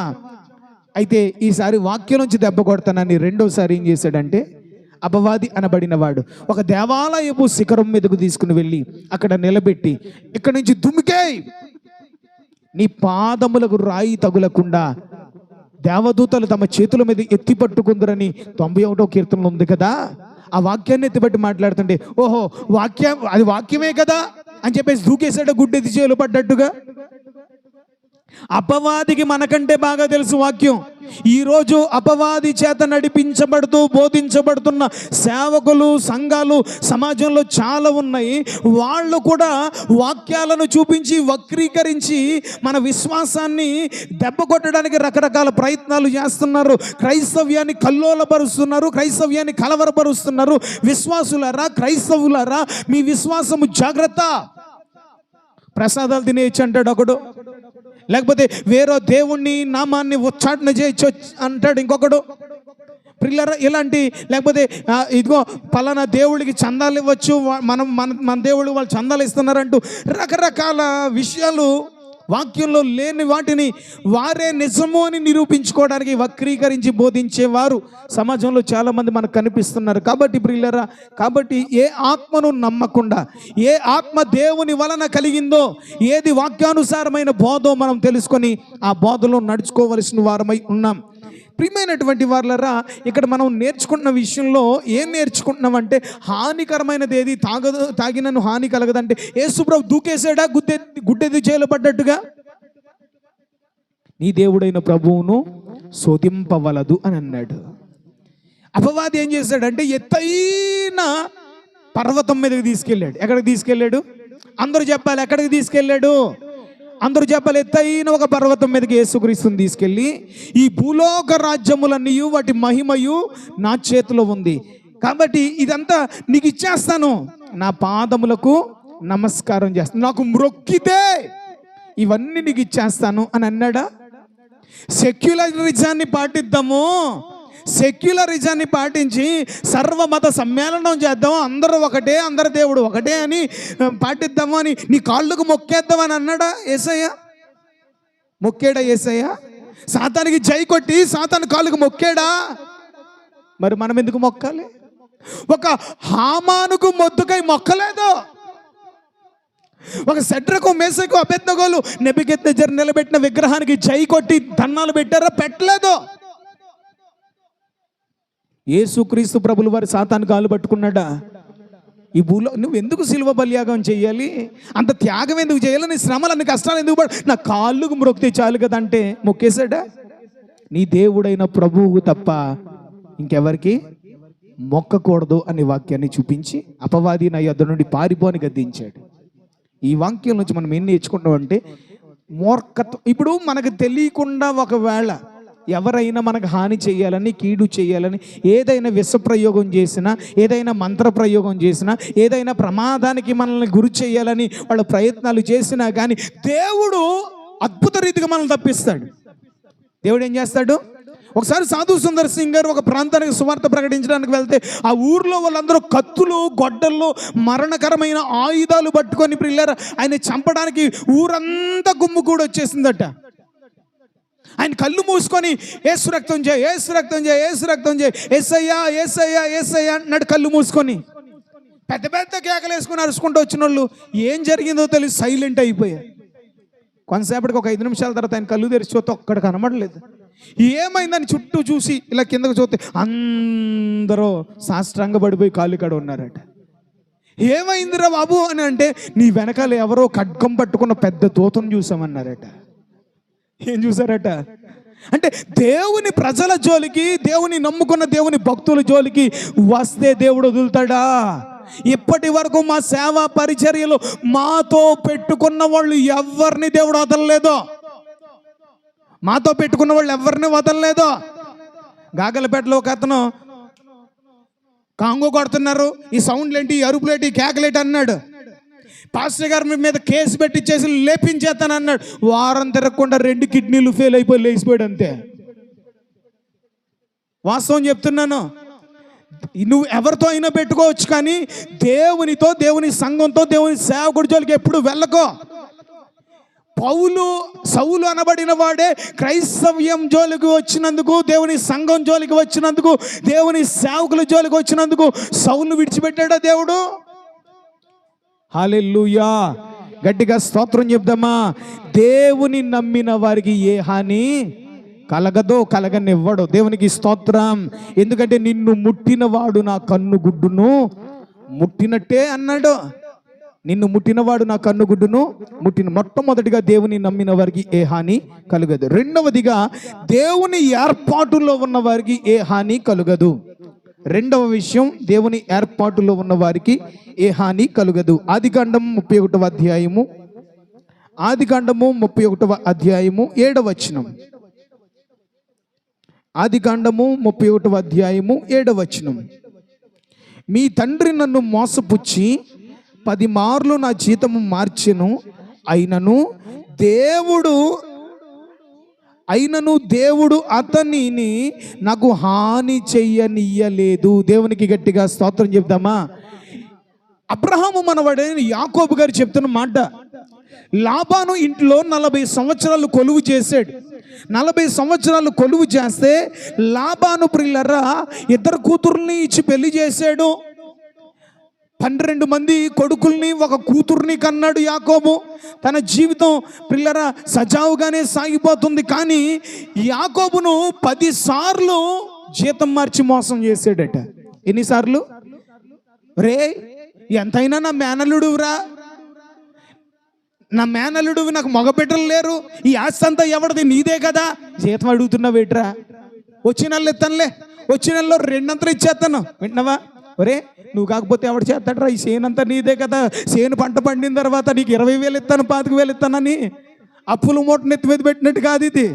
అయితే ఈసారి వాక్యం నుంచి దెబ్బ కొడతానని రెండోసారి ఏం చేశాడంటే అపవాది అనబడిన వాడు ఒక దేవాలయపు శిఖరం మీదకు తీసుకుని వెళ్ళి అక్కడ నిలబెట్టి ఇక్కడ నుంచి దుమికేయ్, నీ పాదములకు రాయి తగులకుండా దేవదూతలు తమ చేతుల మీద ఎత్తి పట్టుకుందరని 91వ కీర్తనలో ఉంది కదా. ఆ వాక్యాన్ని ఎత్తిపట్టి మాట్లాడుతుంటే ఓహో అది వాక్యమే కదా అని చెప్పేసి దూకేసాడు గుడ్డెత్తి చేలు పడ్డట్టుగా. అపవాదికి మనకంటే బాగా తెలుసు వాక్యం. ఈరోజు అపవాది చేత నడిపించబడుతూ బోధించబడుతున్న సేవకులు సంఘాలు సమాజంలో చాలా ఉన్నాయి. వాళ్ళు కూడా వాక్యాలను చూపించి వక్రీకరించి మన విశ్వాసాన్ని దెబ్బ కొట్టడానికి రకరకాల ప్రయత్నాలు చేస్తున్నారు. క్రైస్తవ్యాన్ని కల్లోలపరుస్తున్నారు, క్రైస్తవ్యాన్ని కలవరపరుస్తున్నారు. విశ్వాసులారా, క్రైస్తవులారా, మీ విశ్వాసము జాగ్రత్త. ప్రసాదాలు తినేయచ్చు అంటాడు ఒకడు, లేకపోతే వేరే దేవుణ్ణి నామాన్ని ఉచ్చాటన చేయొచ్చు అంటాడు ఇంకొకడు. పిల్లరా ఇలాంటి, లేకపోతే ఇదిగో పలానా దేవుడికి చందాలు ఇవ్వచ్చు, మన దేవుడు వాళ్ళు చందాలు ఇస్తున్నారంటూ రకరకాల విషయాలు వాక్యంలో లేని వాటిని వారే నిజము అని నిరూపించుకోవడానికి వక్రీకరించి బోధించేవారు సమాజంలో చాలామంది మనకు కనిపిస్తున్నారు. కాబట్టి ప్రియులరా, కాబట్టి ఏ ఆత్మను నమ్మకుండా, ఏ ఆత్మ దేవుని వలన కలిగిందో, ఏది వాక్యానుసారమైన బోధో మనం తెలుసుకొని ఆ బోధలో నడుచుకోవలసిన వారమై ఉన్నాం. ప్రియమైనటువంటి వారులరా, ఇక్కడ మనం నేర్చుకున్న విషయంలో ఏం నేర్చుకుంటున్నామంటే హానికరమైనది ఏది తాగినను హాని కలగదంటే యేసుప్రభు దూకేసాడా గుడ్డెది చేయబడ్డట్టుగా? నీ దేవుడైన ప్రభువును శోధింపవలదు అని అన్నాడు. అపవాది ఏం చేశాడంటే ఎత్తైన పర్వతం మీదకి తీసుకెళ్ళాడు. ఎక్కడికి తీసుకెళ్ళాడు? అందరూ చెప్పాలి, ఎక్కడికి తీసుకెళ్ళాడు? అందరూ చెప్పాలి. ఎత్తైన ఒక పర్వతం మీదకి యేసుక్రీస్తుని తీసుకెళ్ళి, ఈ భూలోక రాజ్యములన్నీ వాటి మహిమయు నా చేతిలో ఉంది, కాబట్టి ఇదంతా నీకు ఇచ్చేస్తాను, నా పాదములకు నమస్కారం చేస్తాను, నాకు మ్రొక్కితే ఇవన్నీ నీకు ఇచ్చేస్తాను అని అన్నాడా? సెక్యులరిజాన్ని పాటిద్దాము, సెక్యులరిజాన్ని పాటించి సర్వమత సమ్మేళనం చేద్దాం, అందరూ ఒకటే, అందరి దేవుడు ఒకటే అని పాటిద్దాము అని నీ కాళ్ళకు మొక్కేద్దామని అన్నాడా యేసయ్య? మొక్కాడా యేసయ్య? సాతానికి జై కొట్టి సాతాను కాళ్ళకు మొక్కాడా? మరి మనం ఎందుకు మొక్కాలి? ఒక హామానుకు మొద్దుకై మొక్కలేదు, ఒక సెడ్రకు మేసకు అబేద్నెగోలు నెబుకద్నెజరు నిలబెట్టిన విగ్రహానికి జై కొట్టి దండాలు పెట్టారా? పెట్టలేదు. యేసుక్రీస్తు ప్రభులు వారి సాతాను కాలు పట్టుకున్నాడా? ఈ భూలో నువ్వు ఎందుకు సిలువ బలియాగం చేయాలి? అంత త్యాగం ఎందుకు చేయాలి? నీ శ్రమలు అన్ని కష్టాలు ఎందుకు పడు? నా కాళ్ళకు మ్రొక్కితే చాలు కదా అంటే మొక్కేశాడా? నీ దేవుడైన ప్రభువు తప్ప ఇంకెవరికి మొక్కకూడదు అనే వాక్యాన్ని చూపించి అపవాది నా యొద్ద నుండి పారిపోని గద్దించాడు. ఈ వాక్యం నుంచి మనం ఏం నేర్చుకుంటాం అంటే మూర్ఖత్వం. ఇప్పుడు మనకు తెలియకుండా ఒకవేళ ఎవరైనా మనకు హాని చేయాలని, కీడు చేయాలని ఏదైనా విషప్రయోగం చేసినా, ఏదైనా మంత్ర ప్రయోగం చేసినా, ఏదైనా ప్రమాదానికి మనల్ని గురి చేయాలని వాళ్ళు ప్రయత్నాలు చేసినా కానీ దేవుడు అద్భుత రీతిగా మనల్ని తప్పిస్తాడు. దేవుడు ఏం చేస్తాడు? ఒకసారి సాధు సుందర్ సింగ్ గారు ఒక ప్రాంతానికి సువార్త ప్రకటించడానికి వెళ్తే ఆ ఊర్లో వాళ్ళందరూ కత్తులు, గొడ్డళ్ళు, మరణకరమైన ఆయుధాలు పట్టుకొని పిల్లలు ఆయన చంపడానికి ఊరంతా గుమ్ముకూడి వచ్చేసిందట. ఆయన కళ్ళు మూసుకొని యేసు రక్తం చేయి, యేసు రక్తం చేయి, యేసు రక్తం చేయి, యేసయ్యా యేసయ్యా యేసయ్యా అన్నాడు కళ్ళు మూసుకొని. పెద్ద పెద్ద కేకలు వేసుకొని అరుచుకుంటూ వచ్చిన వాళ్ళు ఏం జరిగిందో తెలిసి సైలెంట్ అయిపోయారు. కొంతసేపటికి ఒక 5 నిమిషాల తర్వాత ఆయన కళ్ళు తెరిచి చూస్తే ఒక్కడ కనబడలేదు. ఏమైందని చుట్టూ చూసి ఇలా కిందకు చూస్తే అందరూ సాష్టాంగ పడిపోయి కాళ్ళు కాడ ఉన్నారట. ఏమైందిరా బాబు అని అంటే నీ వెనకాల ఎవరో ఖడ్గం పట్టుకున్న పెద్ద తోతను చూసామన్నారట. ఏం చూసారట అంటే దేవుని ప్రజల జోలికి, దేవుని నమ్ముకున్న దేవుని భక్తుల జోలికి వస్తే దేవుడు వదులుతాడా? ఇప్పటి వరకు మా సేవా పరిచర్యలు మాతో పెట్టుకున్న వాళ్ళు ఎవరిని దేవుడు వదలలేదు, మాతో పెట్టుకున్న వాళ్ళు ఎవరిని వదలలేదు. గాగలపేటలో ఒక అతను కాంగో కొడుతున్నారు, ఈ సౌండ్లేంటి, ఈ అరుపులేంటి, ఈ కేకలేటి అన్నాడు. పాస్టర్ గారి మీద కేసు పెట్టించేసి లేపించేస్తాను అన్నాడు. వారం తిరగకుండా 2 కిడ్నీలు ఫెయిల్ అయిపోయి లేచిపోయాడు అంతే. వాస్తవం చెప్తున్నాను. నువ్వు ఎవరితో అయినా పెట్టుకోవచ్చు, కానీ దేవునితో, దేవుని సంఘంతో, దేవుని సేవకుడి జోలికి ఎప్పుడు వెళ్ళకో. సౌలు అనబడిన వాడే క్రైస్తవ్యం జోలికి వచ్చినందుకు, దేవుని సంఘం జోలికి వచ్చినందుకు, దేవుని సేవకుల జోలికి వచ్చినందుకు సౌలును విడిచిపెట్టాడా దేవుడు? హల్లెలూయా, గట్టిగా స్తోత్రం చెప్దామా. దేవుని నమ్మిన వారికి ఏ హాని కలగదో, కలగనివ్వడు. దేవునికి స్తోత్రం. ఎందుకంటే నిన్ను ముట్టినవాడు నా కన్ను గుడ్డును ముట్టినట్టే అన్నాడు. నిన్ను ముట్టినవాడు నా కన్నుగుడ్డును ముట్టిన. మొట్టమొదటిగా దేవుని నమ్మిన వారికి ఏ హాని కలుగదు. రెండవదిగా దేవుని ఏర్పాటులో ఉన్న వారికి ఏ హాని కలుగదు. రెండవ విషయం, దేవుని ఏర్పాటులో ఉన్న వారికి ఏ హాని కలుగదు. ఆదికాండం 31వ అధ్యాయము, ఆదికాండము 31వ అధ్యాయము 7వ వచనం. ఆదికాండము 31వ అధ్యాయము 7వ వచనం. మీ తండ్రి నన్ను మోసపుచ్చి 10 మార్లు నా జీతము మార్చెను, అయినను దేవుడు అతనిని నాకు హాని చెయ్యనియ్యలేదు. దేవునికి గట్టిగా స్తోత్రం చెప్దామా. అబ్రహాము మనవడైన యాకోబు గారు చెప్తున్న మాట, లాబాను ఇంట్లో 40 సంవత్సరాలు కొలువు చేశాడు. 40 సంవత్సరాలు కొలువు చేస్తే లాబాను ప్రియులరా 2 కూతుర్ని ఇచ్చి పెళ్లి చేశాడు. 12 మంది కొడుకుల్ని, 1 కూతుర్ని కన్నాడు యాకోబు. తన జీవితం పిల్లరా సజావుగానే సాగిపోతుంది. కానీ యాకోబును 10 సార్లు జీతం మార్చి మోసం చేశాడట. ఎన్నిసార్లు? రే, ఎంతైనా నా మేనల్లుడురా, నా మేనల్లుడు, నాకు మగబిడ్డలు లేరు, ఈ ఆస్తి అంతా ఎవరిది? నీదే కదా. జీతం అడుగుతున్నావేట్రా? వచ్చే నెలలో ఇస్తానులే, వచ్చే నెలలో 2 ఇచ్చేస్తాను. వింటున్నావా? ఒరే, నువ్వు కాకపోతే ఎవడు చేస్తాడరా? ఈ చేను అంతా నీదే కదా. చేను పంట పండిన తర్వాత నీకు 20,000 ఇస్తాను, 25,000 ఇస్తానని అప్పుల మూటను ఎత్తి మీద పెట్టినట్టు కాదు ఇది.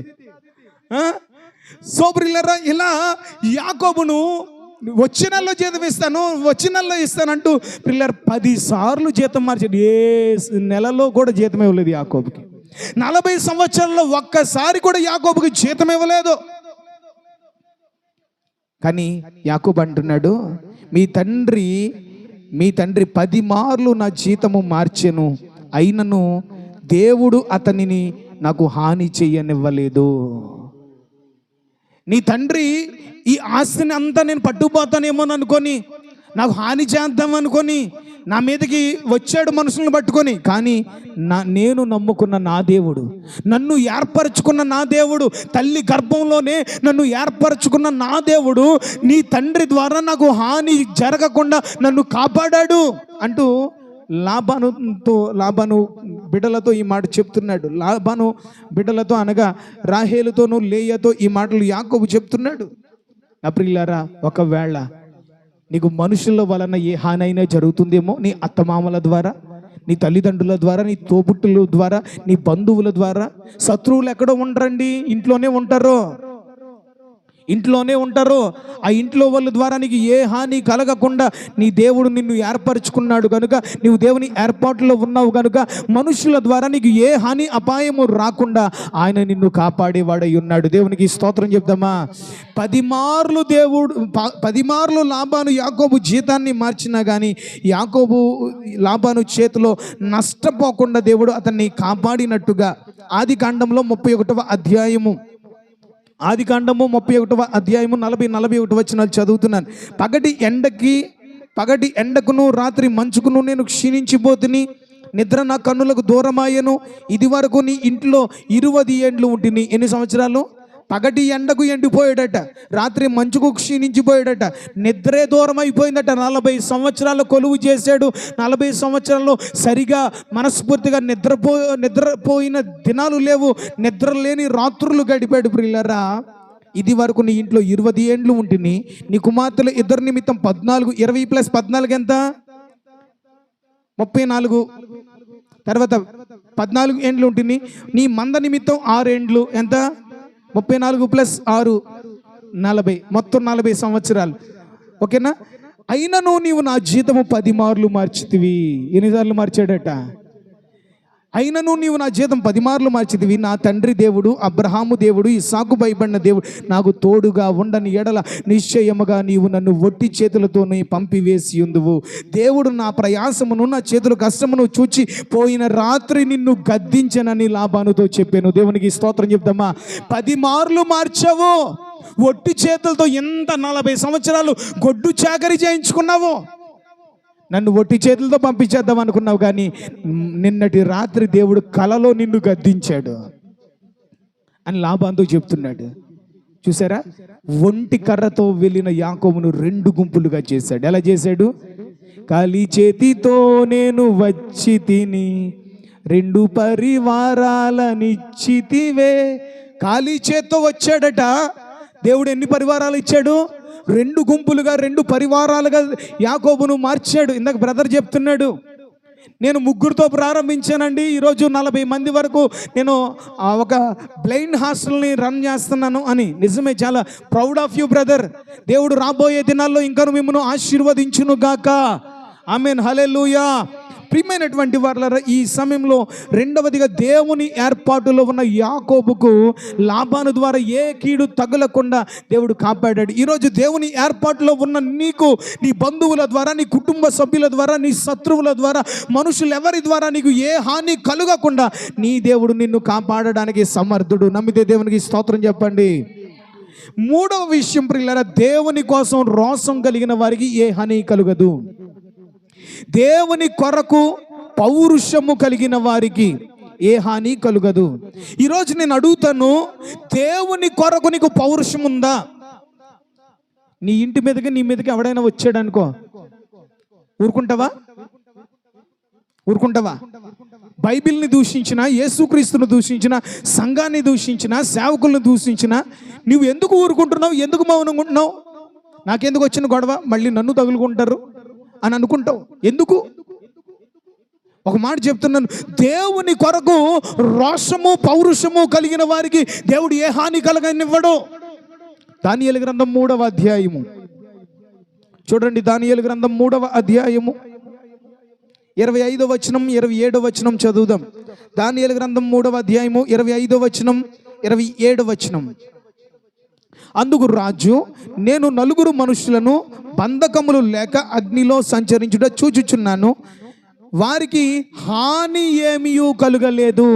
సో ప్రియులారా, ఇలా యాకోబును వచ్చే నెలలో జీతం ఇస్తాను, వచ్చే నెలలో ఇస్తానంటూ ప్రియులారా 10 సార్లు జీతం మార్చాడు. ఏ నెలలో కూడా జీతం ఇవ్వలేదు యాకోబుకి. 40 సంవత్సరాల్లో ఒక్కసారి కూడా యాకోబుకి జీతం ఇవ్వలేదు. కానీ యాకోబు అంటున్నాడు, మీ తండ్రి 10 మార్లు నా జీతము మార్చెను, అయినను దేవుడు అతనిని నాకు హాని చెయ్యనివ్వలేదు. నీ తండ్రి ఈ ఆస్తిని అంతా నేను పట్టుకుపోతానేమోననుకొని, నాకు హాని చేద్దాం అనుకొని నా మీదకి వచ్చాడు మనుషులను పట్టుకొని. కానీ నేను నమ్ముకున్న నా దేవుడు, నన్ను ఏర్పరచుకున్న నా దేవుడు, తల్లి గర్భంలోనే నన్ను ఏర్పరచుకున్న నా దేవుడు నీ తండ్రి ద్వారా నాకు హాని జరగకుండా నన్ను కాపాడాడు అంటూ లాబాను బిడ్డలతో ఈ మాట చెప్తున్నాడు. లాబాను బిడ్డలతో అనగా రాహేలుతోనూ లేయతో ఈ మాటలు యాకోబు చెప్తున్నాడు. ప్రియులారా, ఒకవేళ నీకు మనుషుల వలన ఏ హాని అయినా జరుగుతుందేమో, నీ అత్తమామల ద్వారా, నీ తల్లిదండ్రుల ద్వారా, నీ తోబుట్టుల ద్వారా, నీ బంధువుల ద్వారా. శత్రువులు ఎక్కడో ఉండరండి, ఇంట్లోనే ఉంటారు. ఆ ఇంట్లో వాళ్ళ ద్వారా నీకు ఏ హాని కలగకుండా నీ దేవుడు నిన్ను ఏర్పరచుకున్నాడు కనుక, నీవు దేవుని ఏర్పాటులో ఉన్నావు కనుక మనుషుల ద్వారా నీకు ఏ హాని అపాయము రాకుండా ఆయన నిన్ను కాపాడేవాడై ఉన్నాడు. దేవునికి స్తోత్రం చెప్దామా. 10 మార్లు లాబాను యాకోబు జీతాన్ని మార్చినా కానీ లాబాను చేతిలో నష్టపోకుండా దేవుడు అతన్ని కాపాడినట్టుగా ఆదికాండంలో 31వ అధ్యాయము 40-41 వచనాలు చదువుతున్నాను. పగటి ఎండకును రాత్రి మంచుకును నేను క్షీణించిపోతుని, నిద్ర నా కన్నులకు దూరమాయను. ఇది వరకు నీ ఇంట్లో 20 ఏండ్లు ఉంటుంది. ఎన్ని సంవత్సరాలు? పగటి ఎండకు ఎండిపోయాడట, రాత్రి మంచుకు క్షీణించిపోయాడట, నిద్రే దూరం అయిపోయిందట. 40 సంవత్సరాలు కొలువు చేశాడు. 40 సంవత్సరాల్లో సరిగా మనస్ఫూర్తిగా నిద్రపోయిన దినాలు లేవు, నిద్ర లేని రాత్రులు గడిపాడు. ప్రియులారా, ఇది వరకు నీ ఇంట్లో 20 ఏండ్లు ఉంటుంది. నీ కుమార్తెలు 2 నిమిత్తం 14, 20 + 14 ఎంత? 34. తర్వాత 14 ఏండ్లు ఉంటుంది. నీ మంద నిమిత్తం 6 ఏండ్లు ఎంత? 34 + 6 40, మొత్తం 40 సంవత్సరాలు. ఓకేనా? అయినను నీవు నా జీతము 10 మార్లు మార్చితివి. ఎన్నిసార్లు మార్చాడట? అయినను నీవు నా జీతం 10 మార్లు మార్చితివి. నా తండ్రి దేవుడు అబ్రహాము దేవుడు ఇస్సాకు భయపడిన దేవుడు నాకు తోడుగా ఉండని ఎడల నిశ్చయముగా నీవు నన్ను ఒట్టి చేతులతో పంపివేసి ఉందువు. దేవుడు నా ప్రయాసమును నా చేతుల కష్టమును చూచి పోయిన రాత్రి నిన్ను గద్దించనని లాబానుతో చెప్పాను. దేవునికి స్తోత్రం చెప్తామా. 10 మార్లు మార్చావు. ఒట్టి చేతులతో ఎంత 40 సంవత్సరాలు గొడ్డు చాకరీ చేయించుకున్నావు. నన్ను ఒట్టి చేతులతో పంపించేద్దాం అనుకున్నావు, కానీ నిన్నటి రాత్రి దేవుడు కలలో నిన్ను గద్దించాడు అని లాబానుతో చెప్తున్నాడు. చూసారా, ఒంటి కర్రతో వెళ్ళిన యాకోబును 2 గుంపులుగా చేశాడు. ఎలా చేశాడు? ఖాళీ చేతితో నేను వచ్చి తిని 2 పరివారాలనిచ్చితివే. ఖాళీ చేత్తో వచ్చాడట దేవుడు. ఎన్ని పరివారాలు ఇచ్చాడు? 2 గుంపులుగా 2 పరివారాలుగా యాకోబును మార్చాడు. ఇందాక బ్రదర్ చెప్తున్నాడు, నేను 3తో ప్రారంభించానండి, ఈరోజు 40 మంది వరకు నేను ఒక బ్లైండ్ హాస్టల్ని రన్ చేస్తున్నాను అని. నిజమే, చాలా ప్రౌడ్ ఆఫ్ యూ బ్రదర్. దేవుడు రాబోయే దినాల్లో ఇంకా మిమ్మల్ని ఆశీర్వదించును గాక. ఆమేన్, హల్లెలూయా. ప్రియమైనటువంటి వారలారా, ఈ సమయంలో రెండవదిగా దేవుని ఏర్పాటులో ఉన్న యాకోబుకు లాబాను ద్వారా ఏ కీడు తగలకుండా దేవుడు కాపాడాడు. ఈరోజు దేవుని ఏర్పాటులో ఉన్న నీకు, నీ బంధువుల ద్వారా, నీ కుటుంబ సభ్యుల ద్వారా, నీ శత్రువుల ద్వారా, మనుషులు ఎవరి ద్వారా నీకు ఏ హాని కలుగకుండా నీ దేవుడు నిన్ను కాపాడడానికి సమర్థుడు. నమ్మితే దేవునికి స్తోత్రం చెప్పండి. 3వ విషయం ప్రియులారా, దేవుని కోసం రోషం కలిగిన వారికి ఏ హాని కలుగదు. దేవుని కొరకు పౌరుషము కలిగిన వారికి ఏ హాని కలుగదు. ఈరోజు నేను అడుగుతాను, దేవుని కొరకు నీకు పౌరుషం ఉందా? నీ ఇంటి మీదకి, నీ మీదకి ఎవడైనా వచ్చాడు అనుకో, ఊరుకుంటావా? బైబిల్ని దూషించిన, యేసుక్రీస్తును దూషించిన, సంఘాన్ని దూషించిన, సేవకులను దూషించిన నువ్వు ఎందుకు ఊరుకుంటున్నావు? ఎందుకు మౌనంగా ఉంటున్నావు? నాకెందుకు వచ్చిన గొడవ, మళ్ళీ నన్ను తగులుకుంటారు అని అనుకుంటావు. ఎందుకు? ఒక మాట చెప్తున్నాను, దేవుని కొరకు రోషము పౌరుషము కలిగిన వారికి దేవుడు ఏ హాని కలగనివ్వడు. దానియేలు గ్రంథం 3వ అధ్యాయము చూడండి. దానియేలు గ్రంథం 3వ అధ్యాయము 25వ వచనం 27వ వచనం చదువుదాం. దానియేలు గ్రంథం 3వ అధ్యాయము 25వ వచనం 27వ వచనం. అందుకు రాజు, నేను 4 మనుషులను బంధకములు లేక అగ్నిలో సంచరించుట చూచుచున్నాను, వారికి హాని ఏమీ కలుగలేదు.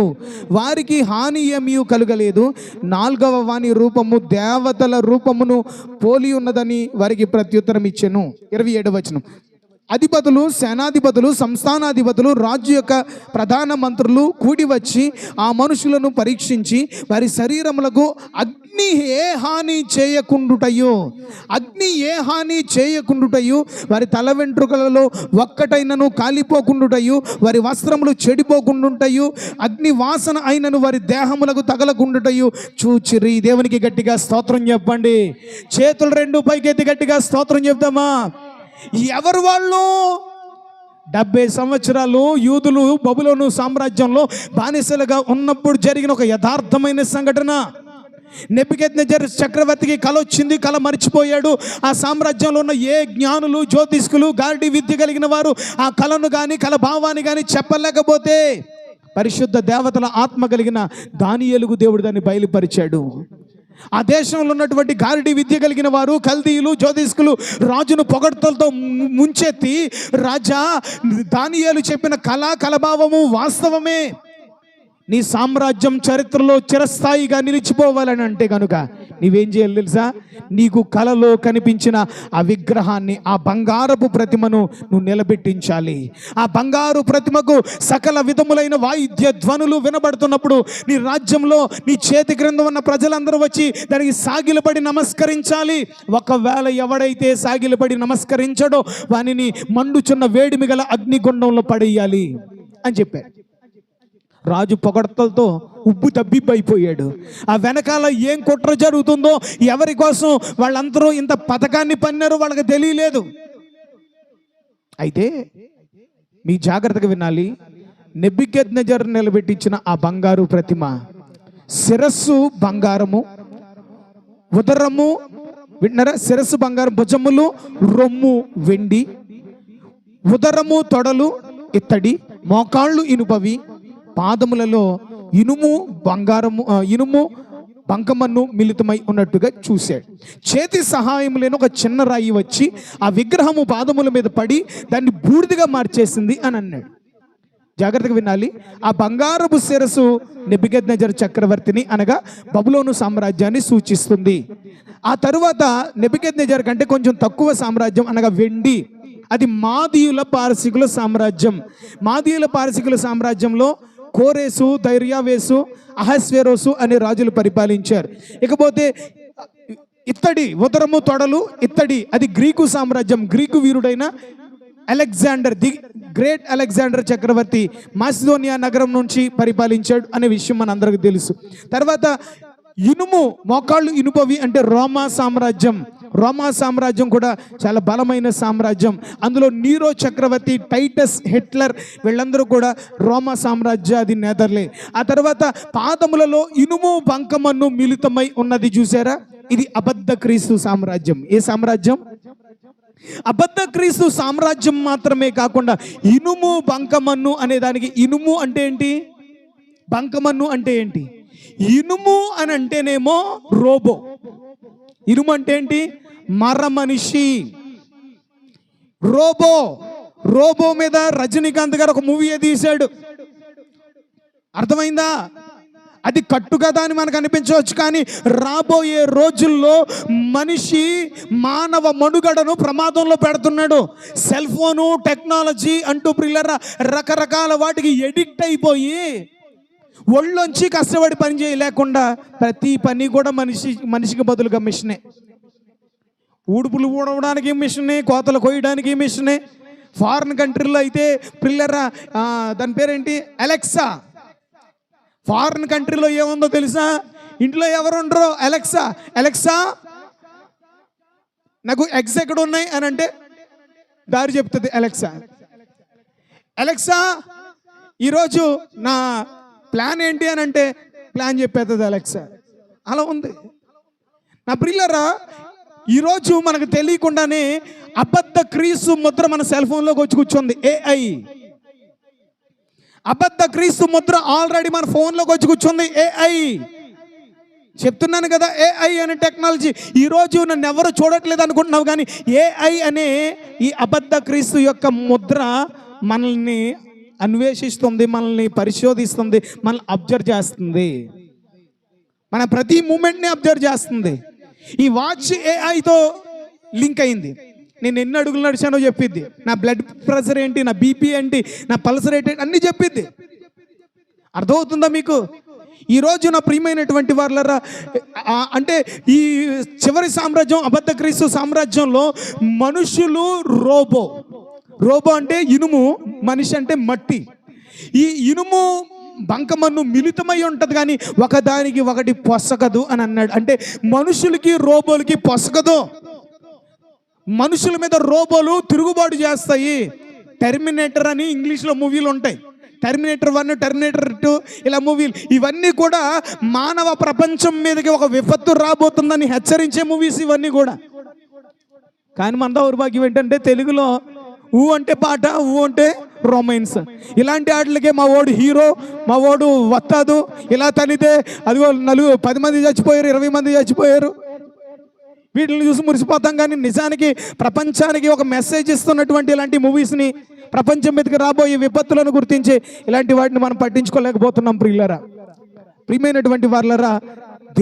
4వ వాని రూపము దేవతల రూపమును పోలి ఉన్నదని వారికి ప్రత్యుత్తరం ఇచ్చెను. 27వ వచనం. అధిపతులు, సేనాధిపతులు, సంస్థానాధిపతులు, రాజు యొక్క ప్రధాన మంత్రులు కూడి వచ్చి ఆ మనుషులను పరీక్షించి వారి శరీరములకు అగ్ని ఏ హాని చేయకుండుటయు వారి తల వెంట్రుకలలో ఒక్కటైనను కాలిపోకుండుటయు వారి వస్త్రములు చెడిపోకుండుటయు అగ్ని వాసన అయినను వారి దేహములకు తగలకుండుటయు చూచిరి. దేవునికి గట్టిగా స్తోత్రం చెప్పండి. చేతులు 2 పైకెత్తి గట్టిగా స్తోత్రం చెప్దామా. ఎవరు వాళ్ళు? 70 సంవత్సరాలు యూదులు బబులోను సామ్రాజ్యంలో బానిసలుగా ఉన్నప్పుడు జరిగిన ఒక యథార్థమైన సంఘటన. నెబుకద్నెజర్ చక్రవర్తికి కల వచ్చింది, కల మర్చిపోయాడు. ఆ సామ్రాజ్యంలో ఉన్న ఏ జ్ఞానులు, జ్యోతిష్కులు, గారడీ విద్య కలిగిన వారు ఆ కలను కానీ కల భావాన్ని కానీ చెప్పలేకపోతే పరిశుద్ధ దేవతల ఆత్మ కలిగిన దానియేలుకు దేవుడు దాన్ని బయలుపరిచాడు. ఆ దేశంలో ఉన్నటువంటి గారడీ విద్య కలిగిన వారు, కల్దీయులు, జ్యోతిష్కులు రాజును పొగడ్తలతో ముంచెత్తి, రాజా, దానియేలు చెప్పిన కలభావము వాస్తవమే, నీ సామ్రాజ్యం చరిత్రలో చిరస్థాయిగా నిలిచిపోవాలని అంటే కనుక నీవేం చేయాలి తెలుసా? నీకు కలలో కనిపించిన ఆ విగ్రహాన్ని, ఆ బంగారపు ప్రతిమను నువ్వు నిలబెట్టించాలి. ఆ బంగారు ప్రతిమకు సకల విధములైన వాయిద్య ధ్వనులు వినబడుతున్నప్పుడు నీ రాజ్యంలో నీ చేతి క్రింద ఉన్న ప్రజలందరూ వచ్చి దానికి సాగిలపడి నమస్కరించాలి. ఒకవేళ ఎవడైతే సాగిలపడి నమస్కరించడో వానిని మండుచున్న వేడిమి గల అగ్నిగుండంలో పడేయాలి అని చెప్పారు. రాజు పొగడ్తలతో ఉబ్బు తబ్బిబ్బైపోయాడు. ఆ వెనకాల ఏం కుట్ర జరుగుతుందో, ఎవరి కోసం వాళ్ళందరూ ఇంత పథకాన్ని పన్నారో వాళ్ళకి తెలియలేదు. అయితే మీ జాగ్రత్తగా వినాలి. నెబుకద్నెజర్ నిలబెట్టించిన ఆ బంగారు ప్రతిమ శిరస్సు బంగారము, ఉదరము విన్నారా, శిరస్సు బంగారం, భుజములు రొమ్ము వెండి, ఉదరము తొడలు ఇత్తడి, మోకాళ్ళు ఇనుపవి, పాదములలో ఇనుము బంకమన్ను మిళితమై ఉన్నట్టుగా చూశాడు. చేతి సహాయం లేని ఒక చిన్న రాయి వచ్చి ఆ విగ్రహము పాదముల మీద పడి దాన్ని బూడిదగా మార్చేసింది అని అన్నాడు. జాగ్రత్తగా వినాలి. ఆ బంగారపు శిరస్సు నెబుకద్నెజరు చక్రవర్తిని అనగా బబులోను సామ్రాజ్యాన్ని సూచిస్తుంది. ఆ తరువాత నెబుకద్నెజరు కంటే కొంచెం తక్కువ సామ్రాజ్యం అనగా వెండి, అది మాదీయుల పారసీకుల సామ్రాజ్యం. మాదీయుల పారసీకుల సామ్రాజ్యంలో కోరేసు, దైర్యావేసు, అహస్వేరోసు అనే రాజులు పరిపాలించారు. ఇకపోతే ఇత్తడి, ఉదరము, తొడలు, ఇత్తడి, అది గ్రీకు సామ్రాజ్యం. గ్రీకు వీరుడైన అలెగ్జాండర్ ది గ్రేట్ అలెగ్జాండర్ చక్రవర్తి మాసిదోనియా నగరం నుంచి పరిపాలించాడు అనే విషయం మనందరికీ తెలుసు. తర్వాత ఇనుము, మోకాళ్ళు ఇనుపవి అంటే రోమా సామ్రాజ్యం. రోమా సామ్రాజ్యం కూడా చాలా బలమైన సామ్రాజ్యం. అందులో నీరో చక్రవర్తి, టైటస్, హిట్లర్ వీళ్ళందరూ కూడా రోమా సామ్రాజ్యాది నేతలే. ఆ తర్వాత పాదములలో ఇనుము బంకమన్ను మిళితమై ఉన్నది చూసారా, ఇది అబద్ధ క్రీస్తు సామ్రాజ్యం. ఏ సామ్రాజ్యం? అబద్ధ క్రీస్తు సామ్రాజ్యం మాత్రమే కాకుండా ఇనుము బంకమన్ను అనే దానికి, ఇనుము అంటే ఏంటి, బంకమన్ను అంటే ఏంటి? ఇనుము అని అంటేనేమో రోబో, ఇనుము అంటే ఏంటి? మర మనిషి. రోబో మీద రజనీకాంత్ గారు ఒక మూవీ తీశాడు, అర్థమైందా? అది కట్టుకథ అని మనకు అనిపించవచ్చు, కానీ రాబోయే రోజుల్లో మనిషి మానవ మనుగడను ప్రమాదంలో పెడుతున్నాడు. సెల్ ఫోను, టెక్నాలజీ అంటూ పిల్లల రకరకాల వాటికి ఎడిక్ట్ అయిపోయి ఒళ్ళొంచి కష్టపడి పని చేయలేకుండా ప్రతి పని కూడా మనిషికి బదులుగా మిషనే. ఊడుపులు ఊడవడానికి మిషనే, కోతలు కొయ్యడానికి మిషనే. ఫారిన్ కంట్రీలో అయితే పిల్లరా దాని పేరేంటి, అలెక్సా. ఫారిన్ కంట్రీలో ఏముందో తెలుసా? ఇంట్లో ఎవరు ఉండరో అలెక్సా నాకు ఎగ్స్ ఎక్కడ ఉన్నాయి అని అంటే దారి చెప్తుంది అలెక్సా ఈరోజు నా ప్లాన్ ఏంటి అని అంటే ప్లాన్ చెప్పేస్తుంది అలెక్సా. అలా ఉంది నా ప్రియులారా. ఈరోజు మనకు తెలియకుండానే అబద్ధ క్రీస్తు ముద్ర మన సెల్ ఫోన్లోకి వచ్చి కూర్చుంది. ఏఐ అబద్ధ క్రీస్తు ముద్ర ఆల్రెడీ మన ఫోన్లోకి వచ్చి కూర్చుంది. ఏఐ చెప్తున్నాను కదా, ఏఐ అనే టెక్నాలజీ. ఈరోజు నన్ను ఎవరు చూడట్లేదు అనుకుంటున్నావు, కానీ ఏఐ అనే ఈ అబద్ధ క్రీస్తు యొక్క ముద్ర మనల్ని అన్వేషిస్తుంది, మనల్ని పరిశోధిస్తుంది, మనల్ని అబ్జర్వ్ చేస్తుంది, మన ప్రతి మూమెంట్ని అబ్జర్వ్ చేస్తుంది. ఈ వాచ్ ఏఐతో లింక్ అయింది. నేను ఎన్ని అడుగులు నడిచానో చెప్పిద్ది, నా బ్లడ్ ప్రెషర్ ఏంటి, నా బీపీ ఏంటి, నా పల్స్ రేట్ ఏంటి అన్నీ చెప్పిద్ది. అర్థమవుతుందా మీకు? ఈరోజు నా ప్రియమైనటువంటి వాళ్ళరా, అంటే ఈ చివరి సామ్రాజ్యం అబద్ధ క్రీస్తు సామ్రాజ్యంలో మనుషులు రోబో అంటే ఇనుము, మనిషి అంటే మట్టి. ఈ ఇనుము బంకమన్ను మిళితమై ఉంటుంది, కానీ ఒకదానికి ఒకటి పొసగదు అని అన్నాడు. అంటే మనుషులకి రోబోలకి పొసగదు. మనుషుల మీద రోబోలు తిరుగుబాటు చేస్తాయి. టెర్మినేటర్ అని ఇంగ్లీష్లో మూవీలు ఉంటాయి, టెర్మినేటర్ 1, టెర్మినేటర్ 2 ఇలా మూవీలు. ఇవన్నీ కూడా మానవ ప్రపంచం మీదకి ఒక విపత్తు రాబోతుందని హెచ్చరించే మూవీస్ ఇవన్నీ కూడా. కానీ మన దౌర్భాగ్యం ఏంటంటే తెలుగులో ఊ అంటే పాట, ఊ అంటే రొమాన్స్. ఇలాంటి వాటికే మా వాడు హీరో, మా వాడు వత్తాదు, ఇలా తనితే అదిగో 10 మంది చచ్చిపోయారు, 20 మంది చచ్చిపోయారు. వీటిని చూసి మురిసిపోతాం, కానీ నిజానికి ప్రపంచానికి ఒక మెసేజ్ ఇస్తున్నటువంటి ఇలాంటి మూవీస్ని, ప్రపంచం మీదకి రాబోయే విపత్తులను గుర్తించి ఇలాంటి వాటిని మనం పట్టించుకోలేకపోతున్నాం. ప్రియులరా, ప్రియమైనటువంటి వాళ్ళరా,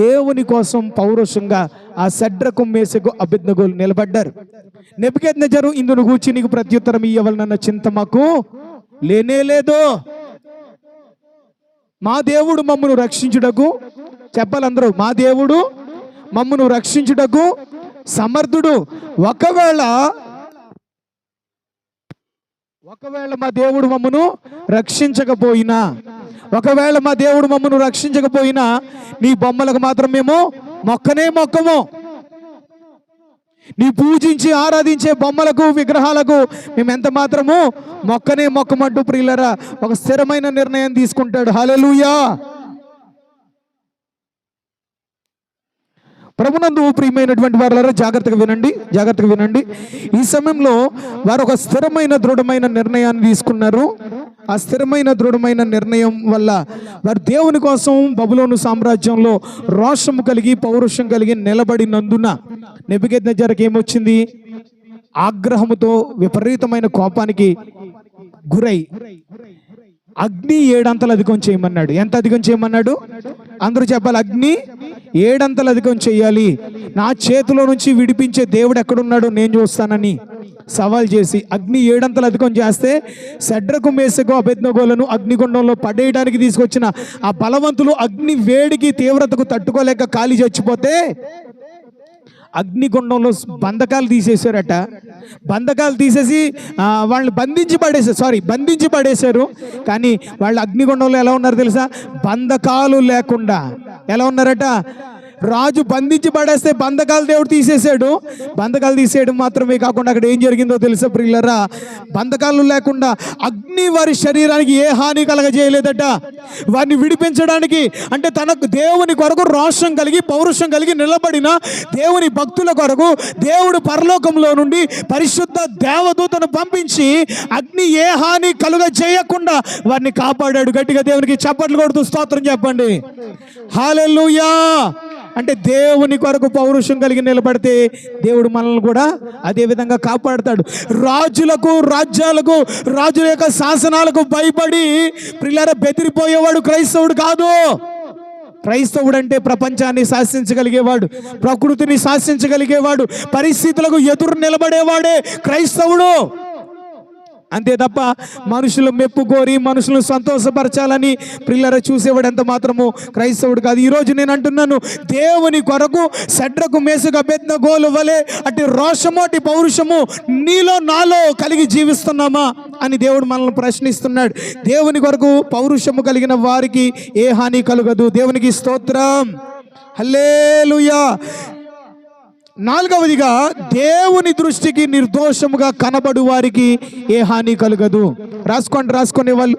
దేవుని కోసం పౌరుషంగా ఆ షడ్రకు, మేషకు, అబేద్నెగోలు నిలబడ్డారు. నెబుకద్నెజరు ఇందును గూర్చి నీకు ప్రత్యుత్తరం ఇయ్యవలనన్న చింత మాకు లేనే లేదు. మా దేవుడు మమ్మను రక్షించుటకు, చెప్పాలందరూ, మా దేవుడు మమ్మను రక్షించుటకు సమర్థుడు. ఒకవేళ మా దేవుడు మమ్మను రక్షించకపోయినా, నీ బొమ్మలకు మాత్రం మేము మొక్కము. నీ పూజించి ఆరాధించే బొమ్మలకు, విగ్రహాలకు మేము ఎంత మాత్రము మొక్కమంటూ ప్రియులరా ఒక స్థిరమైన నిర్ణయం తీసుకుంటాడు. హల్లెలూయా. ప్రభునందు ప్రియమైనటువంటి వారులారా, జాగ్రత్తగా వినండి. ఈ సమయంలో వారు ఒక స్థిరమైన, దృఢమైన నిర్ణయాన్ని తీసుకున్నారు. ఆ స్థిరమైన దృఢమైన నిర్ణయం వల్ల వారు దేవుని కోసం బబులోను సామ్రాజ్యంలో రోషము కలిగి పౌరుషం కలిగి నిలబడినందున నెబుకద్నెజరుకి ఏమొచ్చింది? ఆగ్రహముతో విపరీతమైన కోపానికి గురై అగ్ని 7 అంతలు అధికం చేయమన్నాడు. ఎంత అధికం చేయమన్నాడు? అందరూ చెప్పాలి, అగ్ని 7 అంతలు అధికం చేయాలి. నా చేతిలో నుంచి విడిపించే దేవుడు ఎక్కడున్నాడో నేను చూస్తానని సవాల్ చేసి అగ్ని 7 అంతలు అధికం చేస్తే షడ్రకు మేషకు అబేద్నెగోలను అగ్నిగుండంలో పడేయడానికి తీసుకొచ్చిన ఆ బలవంతులు అగ్ని వేడికి తీవ్రతకు తట్టుకోలేక కాలి చచ్చిపోతే అగ్నిగుండంలో బంధకాలు తీసేశారట. బంధకాలు తీసేసి వాళ్ళని బంధించి పడేశారు. కానీ వాళ్ళు అగ్నిగుండంలో ఎలా ఉన్నారు తెలుసా? బంధకాలు లేకుండా ఎలా ఉన్నారట? రాజు బంధించి పడేస్తే బంధకాలు దేవుడు తీసేసాడు. బంధకాలు తీసేయడం మాత్రమే కాకుండా అక్కడ ఏం జరిగిందో తెలుసా ప్రియులరా? బంధకాలు లేకుండా అగ్ని వారి శరీరానికి ఏ హాని కలగజేయలేదట. వారిని విడిపించడానికి, అంటే తనకు దేవుని కొరకు రోషం కలిగి పౌరుషం కలిగి నిలబడిన దేవుని భక్తుల కొరకు దేవుడు పరలోకంలో నుండి పరిశుద్ధ దేవదూతను పంపించి అగ్ని ఏ హాని కలుగజేయకుండా వారిని కాపాడాడు. గట్టిగా దేవునికి చప్పట్లు కొడుతూ స్తోత్రం చెప్పండి. హల్లెలూయా. అంటే దేవుని కొరకు పౌరుషం కలిగి నిలబడితే దేవుడు మనల్ని కూడా అదే విధంగా కాపాడుతాడు. రాజులకు రాజ్యాలకు రాజుల యొక్క శాసనాలకు భయపడి ప్రియులారా బెదిరిపోయేవాడు క్రైస్తవుడు కాదు. క్రైస్తవుడు అంటే ప్రపంచాన్ని శాసించగలిగేవాడు, ప్రకృతిని శాసించగలిగేవాడు, పరిస్థితులకు ఎదురు నిలబడేవాడే క్రైస్తవుడు. అంతే తప్ప మనుషులు మెప్పు కోరి మనుషులను సంతోషపరచాలని ప్రియులారా చూసేవాడు ఎంత మాత్రము క్రైస్తవుడు కాదు. ఈరోజు నేను అంటున్నాను, దేవుని కొరకు షడ్రకు మేషకు అబేద్నెగోల వలె అటు రోషము అటు పౌరుషము నీలో నాలో కలిగి జీవిస్తున్నామా అని దేవుడు మనల్ని ప్రశ్నిస్తున్నాడు. దేవుని కొరకు పౌరుషము కలిగిన వారికి ఏ హాని కలుగదు. దేవునికి స్తోత్రం. హల్లెలూయా. 4వదిగా దేవుని దృష్టికి నిర్దోషముగా కనబడు వారికి ఏ హాని కలగదు. రాసుకోండి వాళ్ళు.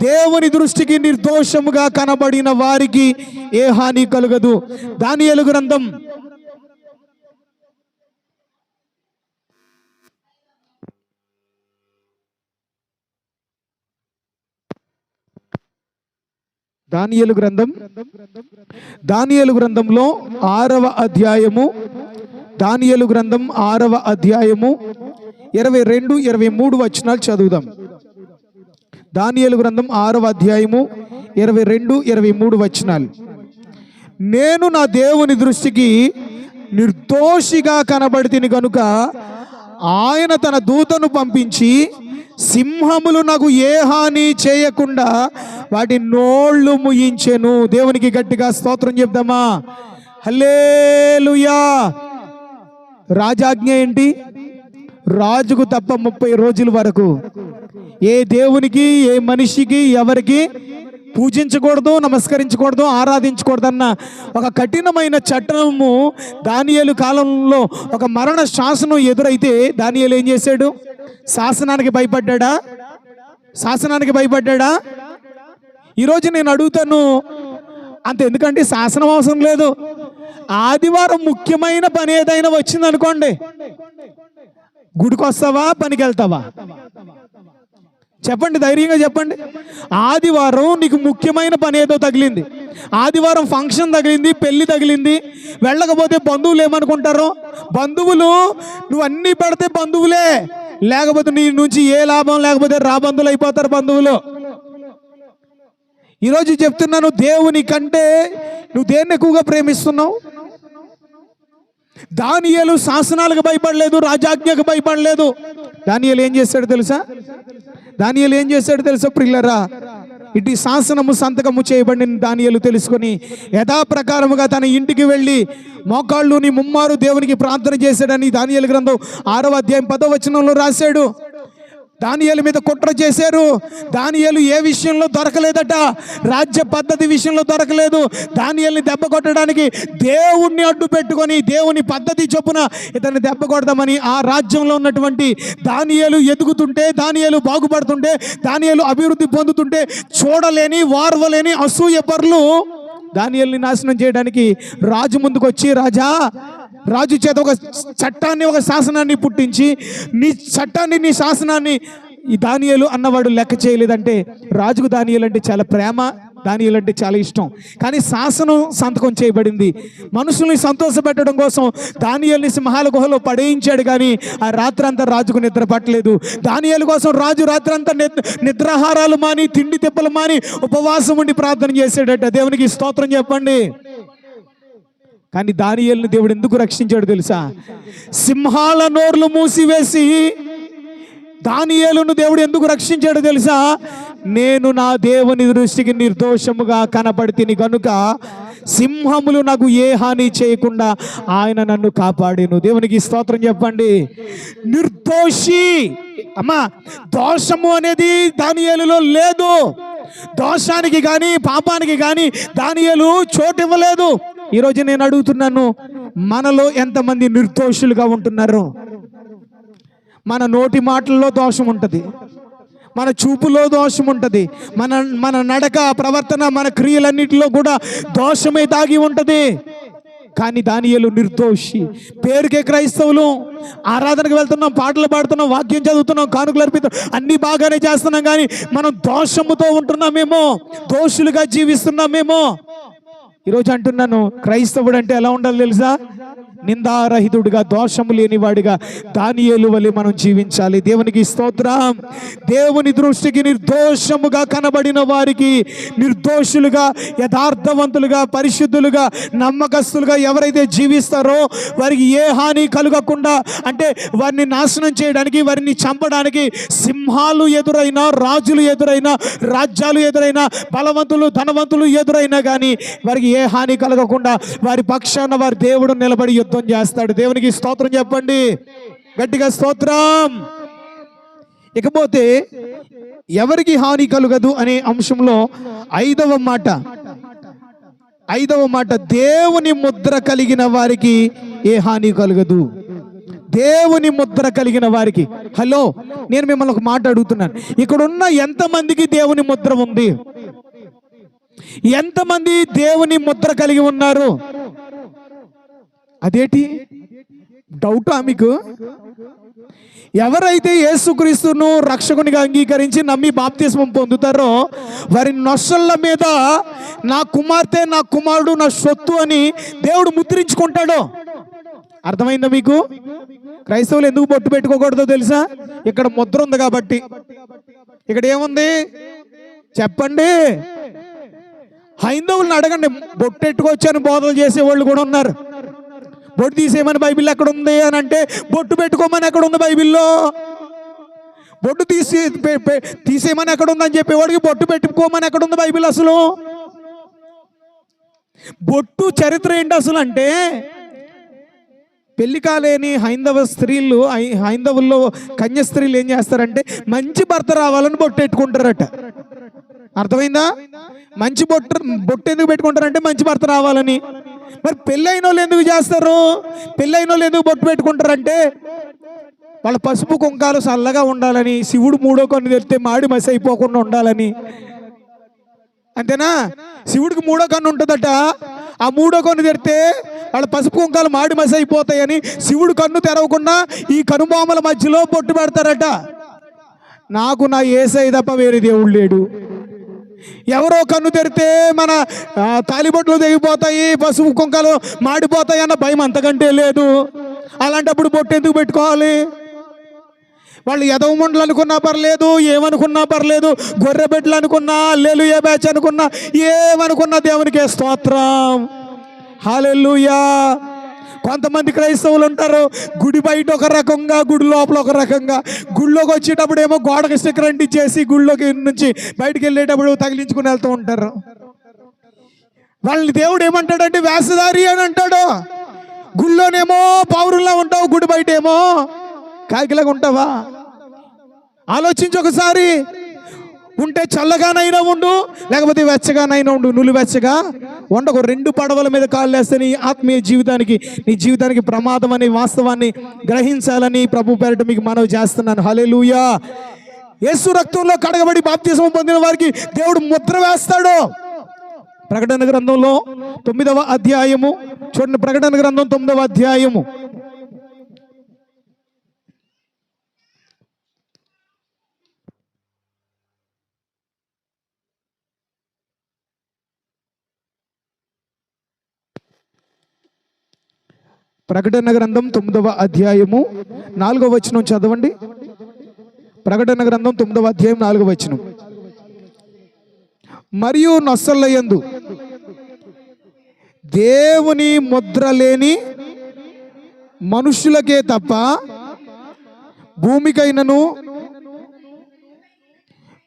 దేవుని దృష్టికి నిర్దోషముగా కనబడిన వారికి ఏ హాని కలగదు. దానియేలు గ్రంథం 6వ గ్రంథంలో 6వ అధ్యాయము, దానియేలు గ్రంథం 6వ అధ్యాయము 22, 23 వచనాలు చదువుదాం. దానియేలు గ్రంథం 6వ అధ్యాయము 22, 23 వచనాలు. నేను నా దేవుని దృష్టికి నిర్దోషిగా కనబడితిని గనుక ఆయన తన దూతను పంపించి సింహములు నాకు ఏ హాని చేయకుండా వాటి నోళ్ళు ముయించెను. దేవునికి గట్టిగా స్తోత్రం చెప్దామా? హల్లెలూయా. రాజాజ్ఞ ఏంటి? రాజుకు తప్ప 30 రోజుల వరకు ఏ దేవునికి ఏ మనిషికి ఎవరికి పూజించకూడదు, నమస్కరించకూడదు, ఆరాధించకూడదు అన్న ఒక కఠినమైన చట్టము దానియేలు కాలంలో ఒక మరణ శాసనం ఎదురైతే దానియేలు ఏం చేశాడు? శాసనానికి భయపడ్డా? ఈరోజు నేను అడుగుతాను, అంత ఎందుకంటే శాసనం అవసరం లేదు. ఆదివారం ముఖ్యమైన పని ఏదైనా వచ్చింది అనుకోండి, గుడికి వస్తావా, పనికి వెళ్తావా? చెప్పండి, ధైర్యంగా చెప్పండి. ఆదివారం నీకు ముఖ్యమైన పని ఏదో తగిలింది, ఆదివారం ఫంక్షన్ తగిలింది, పెళ్లి తగిలింది, వెళ్ళకపోతే బంధువులు ఏమనుకుంటారు? బంధువులు నువ్వు అన్నీ పెడితే బంధువులే, లేకపోతే నీ నుంచి ఏ లాభం లేకపోతే రాబంధువులు అయిపోతారు బంధువులు. ఈరోజు చెప్తున్నాను, దేవుని కంటే నువ్వు దేన్ని ఎక్కువగా ప్రేమిస్తున్నావు? దానియేలు శాసనాలకు భయపడలేదు, రాజాజ్ఞకు భయపడలేదు. దానియేలు ఏం చేశాడు తెలుసా ప్రియులారా? ఇటు శాసనము సంతకము చేయబడిన దానియేలు తెలుసుకొని యథాప్రకారముగా తన ఇంటికి వెళ్ళి మోకాళ్ళుని ముమ్మారు దేవునికి ప్రార్థన చేశాడని దానియేలు గ్రంథం 6వ అధ్యాయం 10వ వచనంలో రాశాడు. దానియేలు మీద కుట్ర చేశారు. దానియేలు ఏ విషయంలో దొరకలేదట? రాజ్య పద్ధతి విషయంలో దొరకలేదు. దానియేలుని దెబ్బ కొట్టడానికి దేవుణ్ణి అడ్డు పెట్టుకొని దేవుని పద్ధతి చొప్పున ఇతన్ని దెబ్బ కొడదామని ఆ రాజ్యంలో ఉన్నటువంటి దానియేలు ఎదుగుతుంటే, దానియేలు బాగుపడుతుంటే, దానియేలు అభివృద్ధి పొందుతుంటే చూడలేని వార్వలేని అసూయపరులు దానియేలుని నాశనం చేయడానికి రాజు ముందుకు వచ్చి, రాజు చేత ఒక చట్టాన్ని, ఒక శాసనాన్ని పుట్టించి నీ చట్టాన్ని, నీ శాసనాన్ని ఈ దానియేలు అన్నవాడు లెక్క చేయలేదంటే రాజుకు దానియేలు అంటే చాలా ప్రేమ, దానియేలు అంటే చాలా ఇష్టం. కానీ శాసనం సంతకం చేయబడింది. మనుషుల్ని సంతోషపెట్టడం కోసం దానియేలుని సింహాల గుహలో పడేయించాడు, కానీ ఆ రాత్రంతా రాజుకు నిద్ర పట్టలేదు. దానియేలు కోసం రాజు రాత్రంతా నిద్రాహారాలు మాని, తిండి తిప్పలు మాని ఉపవాసం ఉండి ప్రార్థన చేశాడట. దేవునికి స్తోత్రం చెప్పండి. కానీ దానియేలుని దేవుడు ఎందుకు రక్షించాడు తెలుసా? సింహాల నోర్లు మూసివేసి దానియేలును దేవుడు ఎందుకు రక్షించాడు తెలుసా? నేను నా దేవుని దృష్టికి నిర్దోషముగా కనపడితిని గనుక సింహములు నాకు ఏ హాని చేయకుండా ఆయన నన్ను కాపాడేను. దేవునికి స్తోత్రం చెప్పండి. నిర్దోషి అమ్మా, దోషము అనేది దానియేలులో లేదు. దోషానికి కానీ పాపానికి కానీ దానియేలు చోటు ఇవ్వలేదు. ఈరోజు నేను అడుగుతున్నాను, మనలో ఎంతమంది నిర్దోషులుగా ఉంటున్నారు? మన నోటి మాటల్లో దోషం ఉంటుంది, మన చూపులో దోషం ఉంటుంది, మన నడక ప్రవర్తన మన క్రియలన్నిటిలో కూడా దోషమే దాగి ఉంటుంది. కానీ దానియేలు నిర్దోషి. పేరుకే క్రైస్తవులు, ఆరాధనకు వెళ్తున్నాం, పాటలు పాడుతున్నాం, వాక్యం చదువుతున్నాం, కానుకలు అర్పిస్తున్నాం, అన్నీ బాగానే చేస్తున్నాం, కానీ మనం దోషముతో ఉంటున్నామేమో, దోషులుగా జీవిస్తున్నామేమో. ఈరోజు అంటున్నాను, క్రైస్తవుడు అంటే ఎలా ఉండాలి తెలుసా? నిందారహితుడిగా, దోషము లేనివాడిగా దానియేలు వలె మనం జీవించాలి. దేవునికి స్తోత్రం. దేవుని దృష్టికి నిర్దోషముగా కనబడిన వారికి, నిర్దోషులుగా, యథార్థవంతులుగా, పరిశుద్ధులుగా, నమ్మకస్తులుగా ఎవరైతే జీవిస్తారో వారికి ఏ హాని కలగకుండా, అంటే వారిని నాశనం చేయడానికి, వారిని చంపడానికి సింహాలు ఎదురైనా, రాజులు ఎదురైనా, రాజ్యాలు ఎదురైనా, బలవంతులు ధనవంతులు ఎదురైనా కానీ వారికి ఏ హాని కలగకుండా వారి పక్షాన వారి దేవుడు నిలబడి యుద్ధం చేస్తాడు. దేవునికి స్తోత్రం చెప్పండి, గట్టిగా స్తోత్రం. ఇకపోతే ఎవరికి హాని కలుగదు అనే అంశంలో ఐదవ మాట, దేవుని ముద్ర కలిగిన వారికి ఏ హాని కలుగదు. దేవుని ముద్ర కలిగిన వారికి. హలో, నేను మిమ్మల్ని ఒక మాట అడుగుతున్నాను, ఇక్కడున్న ఎంతమందికి దేవుని ముద్ర ఉంది? ఎంతమంది దేవుని ముద్ర కలిగి ఉన్నారు? అదేంటి డౌటా మీకు? ఎవరైతే యేసుక్రీస్తును రక్షకునిగా అంగీకరించి నమ్మి బాప్తిస్మం పొందుతారో వారి నొసళ్ళ మీద నా కుమార్తె, నా కుమారుడు, నా సొత్తు అని దేవుడు ముద్రించుకుంటాడు. అర్థమైందా మీకు? క్రైస్తవులు ఎందుకు బొట్టు పెట్టుకోకూడదో తెలుసా? ఇక్కడ ముద్ర ఉంది కాబట్టి. ఇక్కడ ఏముంది చెప్పండి? హైందవులను అడగండి, బొట్టెట్టుకొచ్చాను బోధలు చేసేవాళ్ళు కూడా ఉన్నారు. బొట్టు తీసేయమని బైబిల్ ఎక్కడ ఉంది అని అంటే, బొట్టు పెట్టుకోమని ఎక్కడ ఉంది బైబిల్లో? బొట్టు తీసేయమని ఎక్కడ ఉందని చెప్పేవాడికి బొట్టు పెట్టుకోమని ఎక్కడ ఉంది బైబిల్? అసలు బొట్టు చరిత్ర ఏంటి అసలు అంటే, పెళ్లి కాలేని హైందవుల్లో కన్య స్త్రీలు ఏం చేస్తారంటే మంచి భర్త రావాలని బొట్టు పెట్టుకుంటారట. అర్థమైందా? మంచి బొట్టు ఎందుకు పెట్టుకుంటారంటే మంచి భర్త రావాలని. మరి పెళ్ళైన వాళ్ళు ఎందుకు చేస్తారు? పెళ్ళైన వాళ్ళు ఎందుకు బొట్టు పెట్టుకుంటారంటే వాళ్ళ పసుపు కుంకాలు చల్లగా ఉండాలని, శివుడు మూడో కన్ను తెరిస్తే మాడి మసి అయిపోకుండా ఉండాలని. అంతేనా? శివుడికి మూడో కన్ను ఉంటుందట, ఆ మూడో కన్ను తెరిస్తే వాళ్ళ పసుపు కుంకాలు మాడి మసి అయిపోతాయని శివుడు కన్ను తెరవకుండా ఈ కనుబొమ్మల మధ్యలో బొట్టు పెడతారట. నాకు నా యేసయ్య తప్ప వేరే దేవుడు లేడు. ఎవరో కన్ను తెరితే మన తాలిబొట్లు తెగిపోతాయి, పసుపు కుంకాలు మాడిపోతాయి అన్న భయం అంతకంటే లేదు. అలాంటప్పుడు బొట్టు ఎందుకు పెట్టుకోవాలి? వాళ్ళు ఎదవ ముండలు అనుకున్నా పర్లేదు, ఏమనుకున్నా పర్లేదు, గొర్రె బిడ్డలు అనుకున్నా, హల్లెలూయా బ్యాచ్ అనుకున్నా, ఏమనుకున్నా దేవునికే స్తోత్రం, హల్లెలూయా. కొంతమంది క్రైస్తవులు ఉంటారు, గుడి బయట ఒక రకంగా, గుడి లోపల ఒక రకంగా. గుడిలోకి వచ్చేటప్పుడు ఏమో గోడకి స్టిక్కర్ అంటించేసి గుడిలోకి నుంచి బయటికి వెళ్ళేటప్పుడు తగిలించుకుని వెళ్తూ ఉంటారు. వాళ్ళని దేవుడు ఏమంటాడంటే వేషధారి అని అంటాడు. గుళ్ళోనేమో పౌరుల్లా ఉంటావు, గుడి బయట ఏమో కాకిలాగా ఉంటావా? ఆలోచించి ఒకసారి. ఉంటే చల్లగానైనా ఉండు, లేకపోతే వెచ్చగానైనా ఉండు. నువ్వు వెచ్చగా ఉండకు. రెండు పడవల మీద కాళ్ళు వేస్తే నీ ఆత్మీయ జీవితానికి, నీ జీవితానికి ప్రమాదం అనే వాస్తవాన్ని గ్రహించాలని ప్రభు పేరిట మీకు మనవి చేస్తున్నాను. హల్లెలూయా. యేసు రక్తంలో కడగబడి బాప్తిస్మం పొందిన వారికి దేవుడు ముద్ర వేస్తాడు. ప్రకటన గ్రంథంలో 9వ అధ్యాయము చూడండి. ప్రకటన గ్రంథం 9వ అధ్యాయము ప్రకటన గ్రంథం 9వ అధ్యాయము 4వ వచనం చదవండి. ప్రకటన గ్రంథం 9వ అధ్యాయం 4వ వచనం. మరియు నొసళ్ళ యందు దేవుని ముద్ర లేని మనుషులకే తప్ప భూమికైనను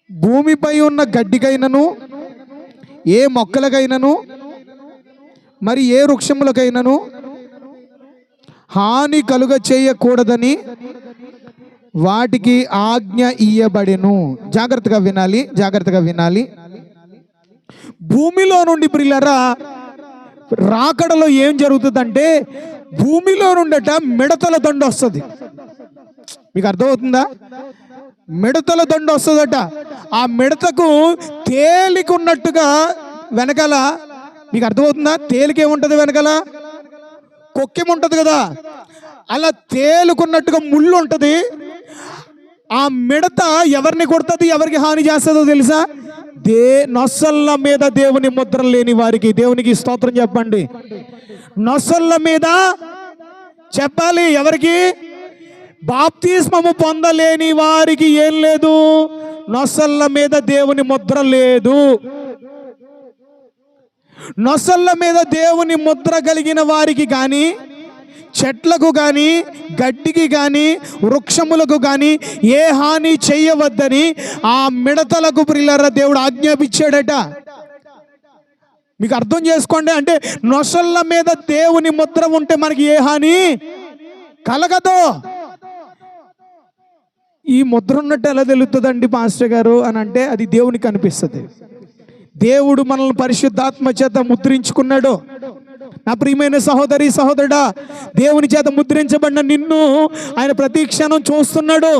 భూమిపై ఉన్న గడ్డికైనను ఏ మొక్కలకైనను మరి ఏ వృక్షములకైనను హాని కలుగ చేయకూడదని వాటికి ఆజ్ఞ ఇయ్యబడెను. జాగ్రత్తగా వినాలి, జాగ్రత్తగా వినాలి. భూమిలో నుండి ప్రియులారా రాకడలో ఏం జరుగుతుందంటే భూమిలో నుండట మిడతల దండ వస్తుంది. మీకు అర్థమవుతుందా? మిడతల దండ వస్తుందట. ఆ మిడతకు తేలికున్నట్టుగా వెనకాల, మీకు అర్థమవుతుందా? తేలికేముంటుంది వెనకాల? కొక్కెముంటుంది కదా, అలా తేలుకున్నట్టుగా ముళ్ళు ఉంటుంది. ఆ మిడత ఎవరిని కొడుతుంది, ఎవరికి హాని చేస్తుందో తెలుసా? నొసళ్ళ మీద దేవుని ముద్ర లేని వారికి. దేవునికి స్తోత్రం చెప్పండి. నొసళ్ళ మీద చెప్పాలి. ఎవరికి? బాప్తిస్మము పొందలేని వారికి ఏం లేదు, నొసళ్ళ మీద దేవుని ముద్ర లేదు. నొసళ్ళ మీద దేవుని ముద్ర కలిగిన వారికి కానీ, చెట్లకు కానీ, గడ్డికి కానీ, వృక్షములకు కానీ ఏ హాని చెయ్యవద్దని ఆ మిడతలకు ప్రియులారా దేవుడు ఆజ్ఞాపించాడట. మీకు అర్థం చేసుకోండి. అంటే నొసళ్ళ మీద దేవుని ముద్ర ఉంటే మనకి ఏ హాని కలగదు. ఈ ముద్ర ఉన్నట్టు ఎలా తెలుస్తుందండి పాస్టర్ గారు అని అంటే అది దేవునికి అనిపిస్తుంది. దేవుడు మనల్ని పరిశుద్ధాత్మ చేత ముద్రించుకున్నాడు. నా ప్రియమైన సహోదరి సహోదరుడా, దేవుని చేత ముద్రించబడిన నిన్ను ఆయన ప్రతి క్షణం చూస్తున్నాడు.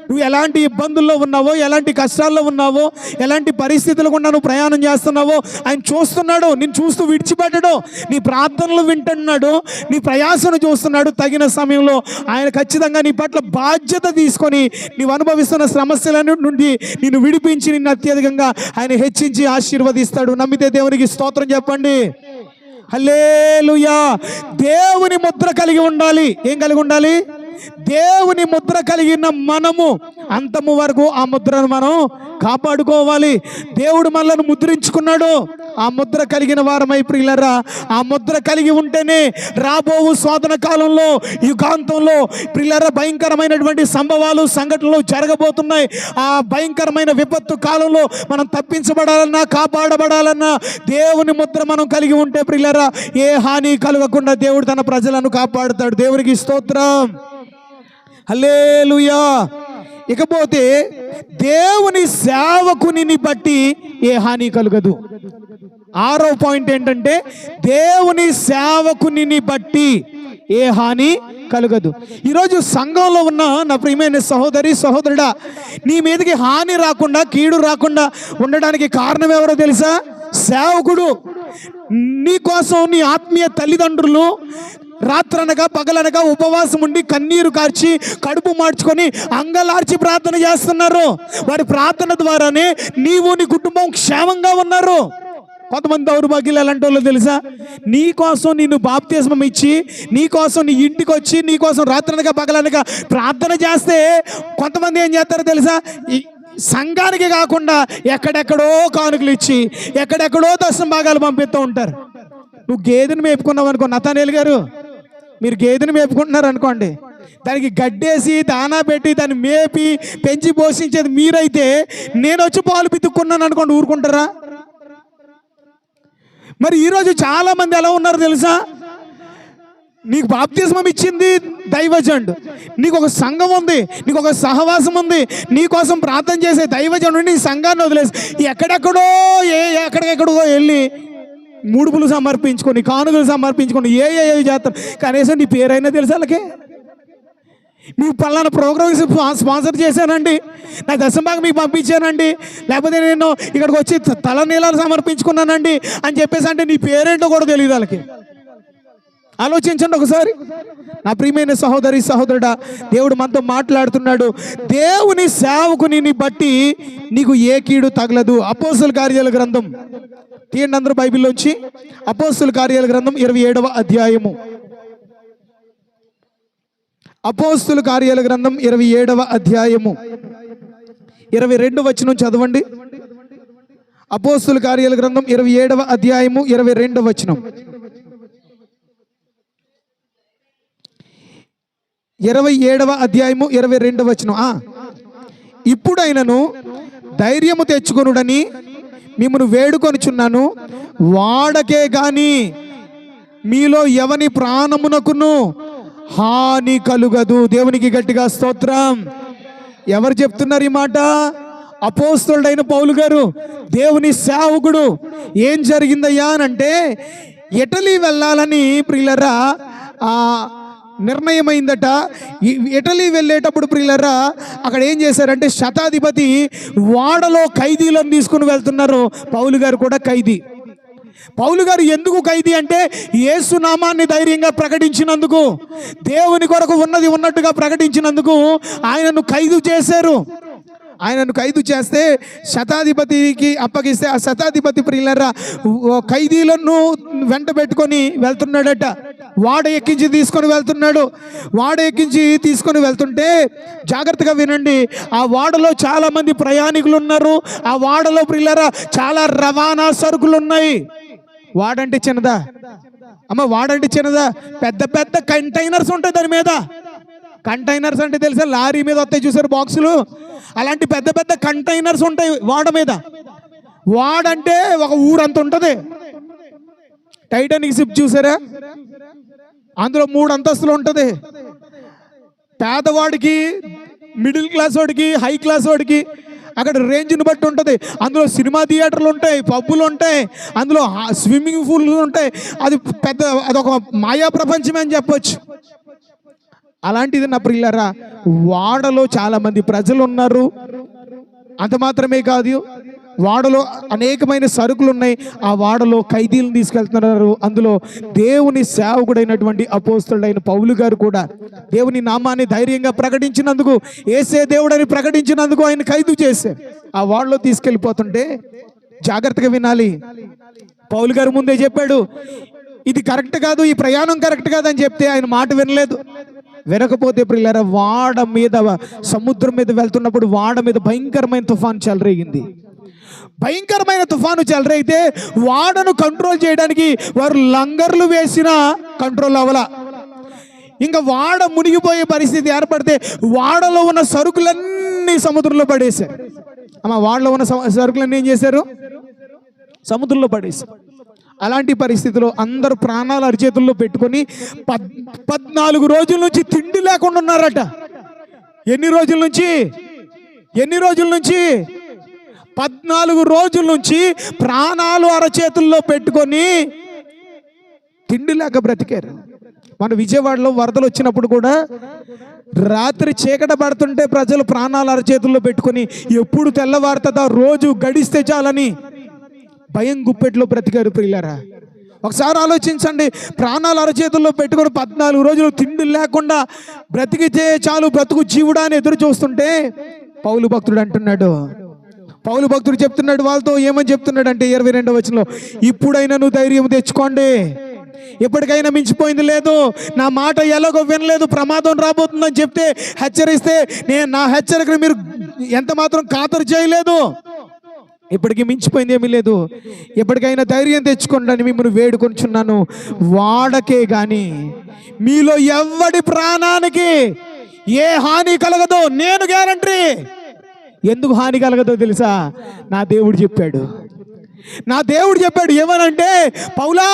నువ్వు ఎలాంటి ఇబ్బందుల్లో ఉన్నావో, ఎలాంటి కష్టాల్లో ఉన్నావో, ఎలాంటి పరిస్థితులు గుండా నువ్వు ప్రయాణం చేస్తున్నావో ఆయన చూస్తున్నాడు. నిన్ను చూస్తూ విడిచిపెట్టడు. నీ ప్రార్థనలు వింటున్నాడు, నీ ప్రయాసను చూస్తున్నాడు. తగిన సమయంలో ఆయన ఖచ్చితంగా నీ పట్ల బాధ్యత తీసుకొని నీవు అనుభవిస్తున్న సమస్యల నుండి నిన్ను విడిపించి నిన్ను అత్యధికంగా ఆయన హెచ్చించి ఆశీర్వదిస్తాడు. నమ్మితే దేవునికి స్తోత్రం చెప్పండి. హల్లెలూయా. దేవుని ముద్ర కలిగి ఉండాలి. ఏం కలిగి ఉండాలి? దేవుని ముద్ర కలిగిన మనము అంతము వరకు ఆ ముద్రను మనం కాపాడుకోవాలి. దేవుడు మనల్ని ముద్రించుకున్నాడు. ఆ ముద్ర కలిగిన వారమై ప్రియులరా, ఆ ముద్ర కలిగి ఉంటేనే రాబోవు శోధన కాలంలో, యుగాంతంలో ప్రియులరా భయంకరమైనటువంటి సంభవాలు, సంఘటనలు జరగబోతున్నాయి. ఆ భయంకరమైన విపత్తు కాలంలో మనం తప్పించబడాలన్నా, కాపాడబడాలన్నా దేవుని ముద్ర మనం కలిగి ఉంటే ప్రియులరా ఏ హాని కలగకుండా దేవుడు తన ప్రజలను కాపాడుతాడు. దేవునికి స్తోత్రం. హల్లెలూయా. ఇకపోతే దేవుని సేవకుని బట్టి ఏ హాని కలుగదు. 6వ పాయింట్ ఏంటంటే దేవుని సేవకుని బట్టి ఏ హాని కలుగదు. ఈరోజు సంఘంలో ఉన్న నా ప్రియమైన సహోదరి సహోదరుడా, నీ మీదకి హాని రాకుండా, కీడు రాకుండా ఉండడానికి కారణం ఎవరో తెలుసా? సేవకుడు. నీ కోసం నీ ఆత్మీయ తల్లిదండ్రులు రాత్రనగా పగలనగా ఉపవాసం ఉండి కన్నీరు కార్చి కడుపు మార్చుకొని అంగలార్చి ప్రార్థన చేస్తున్నారు. వారి ప్రార్థన ద్వారానే నీవు నీ కుటుంబం క్షేమంగా ఉన్నారు. కొంతమంది దౌర్భాగ్యులు ఎలాంటి వాళ్ళు తెలుసా? నీ కోసం నిన్ను బాప్తిస్మం ఇచ్చి, నీ కోసం నీ ఇంటికి వచ్చి, నీ కోసం రాత్రనగా పగలనగా ప్రార్థన చేస్తే కొంతమంది ఏం చేస్తారో తెలుసా? సంఘానికి కాకుండా ఎక్కడెక్కడో కానుకలు ఇచ్చి, ఎక్కడెక్కడో దర్శనం భాగాలు పంపిస్తూ ఉంటారు. నువ్వు గేదెని మేపుకున్నావు అనుకో, నతానేలు గారు, మీరు గేదెని మేపుకుంటున్నారు అనుకోండి, దానికి గడ్డేసి దానా పెట్టి దాన్ని మేపి పెంచి పోషించేది మీరైతే, నేను వచ్చి పాలు పితుక్కున్నాను అనుకోండి, ఊరుకుంటారా? మరి ఈరోజు చాలా మంది ఎలా ఉన్నారు తెలుసా? నీకు బాప్తిస్మం ఇచ్చింది దైవజనుడు, నీకు ఒక సంఘం ఉంది, నీకు ఒక సహవాసం ఉంది, నీ కోసం ప్రార్థన చేసే దైవజనుడు నీ సంఘాన్ని వదిలేసి ఎక్కడెక్కడో వెళ్ళి ముడుపులు సమర్పించుకొని, కానుకలు సమర్పించుకొని ఏ చేస్తారు. కనీసం నీ పేరైనా తెలుసు వాళ్ళకి? మీకు పలానా ప్రోగ్రామ్స్ స్పాన్సర్ చేశానండి, నా దశంభాగం మీకు పంపించానండి, లేకపోతే నేను ఇక్కడికి వచ్చి తలనీలాలు సమర్పించుకున్నానండి అని చెప్పేసి అంటే నీ పేరేంటో కూడా తెలియదు వాళ్ళకి. ఆలోచించండి ఒకసారి. నా ప్రియమైన సహోదరి సహోదరుడా, దేవుడు మనతో మాట్లాడుతున్నాడు. దేవుని సేవకుని బట్టి నీకు ఏ కీడు తగలదు. అపోస్తుల కార్యాల గ్రంథం తీయండి అందరూ బైబిల్లోంచి. అపోస్తుల కార్యాల గ్రంథం 27వ అధ్యాయము అపోస్తుల కార్యాల గ్రంథం 27వ అధ్యాయము 22 వచనం చదవండి. అపోస్తుల కార్యాల గ్రంథం 27వ అధ్యాయము 22 వచనం. 27వ అధ్యాయము 22 వచనం. ఇప్పుడైనను ధైర్యము తెచ్చుకొనుడని మిమ్మల్ని వేడుకొనుచున్నాను, వాడకే గాని మీలో ఎవని ప్రాణమునకును హాని కలుగదు. దేవునికి గట్టిగా స్తోత్రం. ఎవరు చెప్తున్నారు ఈ మాట? అపోస్తలుడైన పౌలు గారు, దేవుని సేవకుడు. ఏం జరిగిందయ్యా అని అంటే, ఇటలీ వెళ్ళాలని ప్రియులరా నిర్ణయమైందట. ఇటలీ వెళ్ళేటప్పుడు ప్రియులరా అక్కడ ఏం చేశారంటే, శతాధిపతి వాడలో ఖైదీలను తీసుకుని వెళ్తున్నారు. పౌలు గారు కూడా ఖైదీ. పౌలు గారు ఎందుకు ఖైదీ అంటే, యేసు నామాన్ని ధైర్యంగా ప్రకటించినందుకు, దేవుని కొరకు ఉన్నది ఉన్నట్టుగా ప్రకటించినందుకు ఆయనను ఖైదు చేశారు. ఆయనను ఖైదు చేస్తే శతాధిపతికి అప్పగిస్తే, ఆ శతాధిపతి ప్రియులరా ఖైదీలను వెంట పెట్టుకొని వెళ్తున్నాడట. వాడ ఎక్కించి తీసుకొని వెళ్తున్నాడు. వాడ ఎక్కించి తీసుకొని వెళ్తుంటే జాగ్రత్తగా వినండి, ఆ వాడలో చాలా మంది ప్రయాణికులు ఉన్నారు. ఆ వాడలో ప్రియులరా చాలా రవాణా సరుకులు ఉన్నాయి. వాడంటే చిన్నదా అమ్మ? వాడంటే చిన్నదా? పెద్ద పెద్ద కంటైనర్స్ ఉంటాయి దాని మీద. కంటైనర్స్ అంటే తెలుసా? లారీ మీద వస్తాయి చూసారు బాక్సులు, అలాంటి పెద్ద పెద్ద కంటైనర్స్ ఉంటాయి వాడ మీద. వాడంటే ఒక ఊరంత ఉంటుంది. టైటానిక్ షిప్ చూసారా? అందులో 3 అంతస్తులు ఉంటుంది. పేదవాడికి, మిడిల్ క్లాస్ వాడికి, హై క్లాస్ వాడికి అక్కడ రేంజ్ని బట్టి ఉంటుంది. అందులో సినిమా థియేటర్లు ఉంటాయి, పబ్బులు ఉంటాయి, అందులో స్విమ్మింగ్ పూల్లు ఉంటాయి. అదొక మాయా ప్రపంచమే అని చెప్పొచ్చు. అలాంటిది నా ప్రియులారా, వాడలో చాలా మంది ప్రజలు ఉన్నారు. అంత మాత్రమే కాదు, వాడలో అనేకమైన సరుకులు ఉన్నాయి. ఆ వాడలో ఖైదీలను తీసుకెళ్తున్నారు. అందులో దేవుని సేవకుడైనటువంటి అపోస్తలుడైన పౌలు గారు కూడా దేవుని నామాన్ని ధైర్యంగా ప్రకటించినందుకు, యేసే దేవుడని ప్రకటించినందుకు ఆయన ఖైదు చేసే ఆ వాడలో తీసుకెళ్ళిపోతుంటే జాగ్రత్తగా వినాలి. పౌలు గారు ముందే చెప్పాడు, ఇది కరెక్ట్ కాదు, ఈ ప్రయాణం కరెక్ట్ కాదు అని చెప్తే ఆయన మాట వినలేదు. వినకపోతే ప్రియులారా, వాడ మీద, సముద్రం మీద వెళ్తున్నప్పుడు వాడ మీద భయంకరమైన తుఫాను చెలరేగింది. భయంకరమైన తుఫాను చెలరేగితే వాడను కంట్రోల్ చేయడానికి వారు లంగర్లు వేసినా కంట్రోల్ అవ్వలా. ఇంకా వాడ మునిగిపోయే పరిస్థితి ఏర్పడితే వాడలో ఉన్న సరుకులన్నీ సముద్రంలో పడేశారు. వాడలో ఉన్న సరుకులన్నీ ఏం చేశారు? సముద్రంలో పడేశారు. అలాంటి పరిస్థితిలో అందరూ ప్రాణాలు అరిచేతుల్లో పెట్టుకొని 14 రోజుల నుంచి తిండి లేకుండా ఉన్నారట. ఎన్ని రోజుల నుంచి? 14 రోజుల నుంచి ప్రాణాలు అరచేతుల్లో పెట్టుకొని తిండి లేక బ్రతికారు. మన విజయవాడలో వరదలు వచ్చినప్పుడు కూడా రాత్రి చీకట పడుతుంటే ప్రజలు ప్రాణాలు అరచేతుల్లో పెట్టుకొని ఎప్పుడు తెల్లవారుతుందా, రోజు గడిస్తే చాలని భయం గుప్పెట్లో బ్రతికారు ప్రియులారా. ఒకసారి ఆలోచించండి, ప్రాణాలు అరచేతుల్లో పెట్టుకొని 14 రోజులు తిండి లేకుండా బ్రతికితే చాలు, బ్రతుకు జీవుడా అని ఎదురు చూస్తుంటే పౌలు భక్తుడు అంటున్నాడు, పౌలు భక్తుడు చెప్తున్నాడు వాళ్ళతో. ఏమని చెప్తున్నాడు అంటే 22వ వచనంలో, ఇప్పుడైనా నువ్వు ధైర్యం తెచ్చుకోండి, ఎప్పటికైనా మించిపోయింది లేదు, నా మాట ఎలాగో వినలేదు, ప్రమాదం రాబోతుందని చెప్తే హెచ్చరిస్తే నా హెచ్చరికను మీరు ఎంత మాత్రం ఖాతరు చేయలేదు. ఇప్పటికీ మించిపోయింది ఏమీ లేదు, ఎప్పటికైనా ధైర్యం తెచ్చుకోండి అని మిమ్మల్ని వేడుకొంచున్నాను. వాడకే గాని మీలో ఎవడి ప్రాణానికి ఏ హాని కలగదో నేను గ్యారంటీ. ఎందుకు హాని కలగదో తెలుసా? నా దేవుడు చెప్పాడు. నా దేవుడు చెప్పాడు ఏమనంటే, పౌలా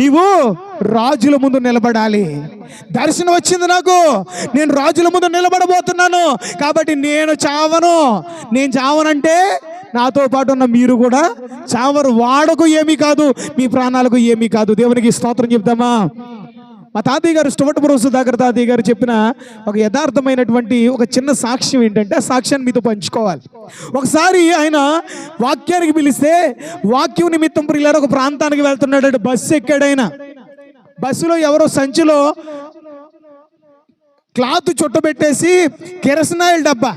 నీవు రాజుల ముందు నిలబడాలి. దర్శనం వచ్చింది నాకు, నేను రాజుల ముందు నిలబడబోతున్నాను కాబట్టి నేను చావనంటే నాతో పాటు ఉన్న మీరు కూడా చావరు. వాడకు ఏమీ కాదు, మీ ప్రాణాలకు ఏమీ కాదు. దేవునికి స్తోత్రం చెప్తామా? మా తాతయ్య గారు, స్టోవట్ బ్రోస్ దగ్గర తాతయ్య గారు చెప్పిన ఒక యథార్థమైనటువంటి ఒక చిన్న సాక్ష్యం ఏంటంటే, ఆ సాక్ష్యాన్ని మీతో పంచుకోవాలి. ఒకసారి ఆయన వాక్యానికి పిలిస్తే వాక్యం నిమిత్తం ప్రియులారా ఒక ప్రాంతానికి వెళ్తున్నాడు. బస్సు ఎక్కాడు. ఆయన బస్సులో ఎవరో సంచిలో క్లాత్ చుట్టబెట్టేసి కిరసనాయిల్ డబ్బా,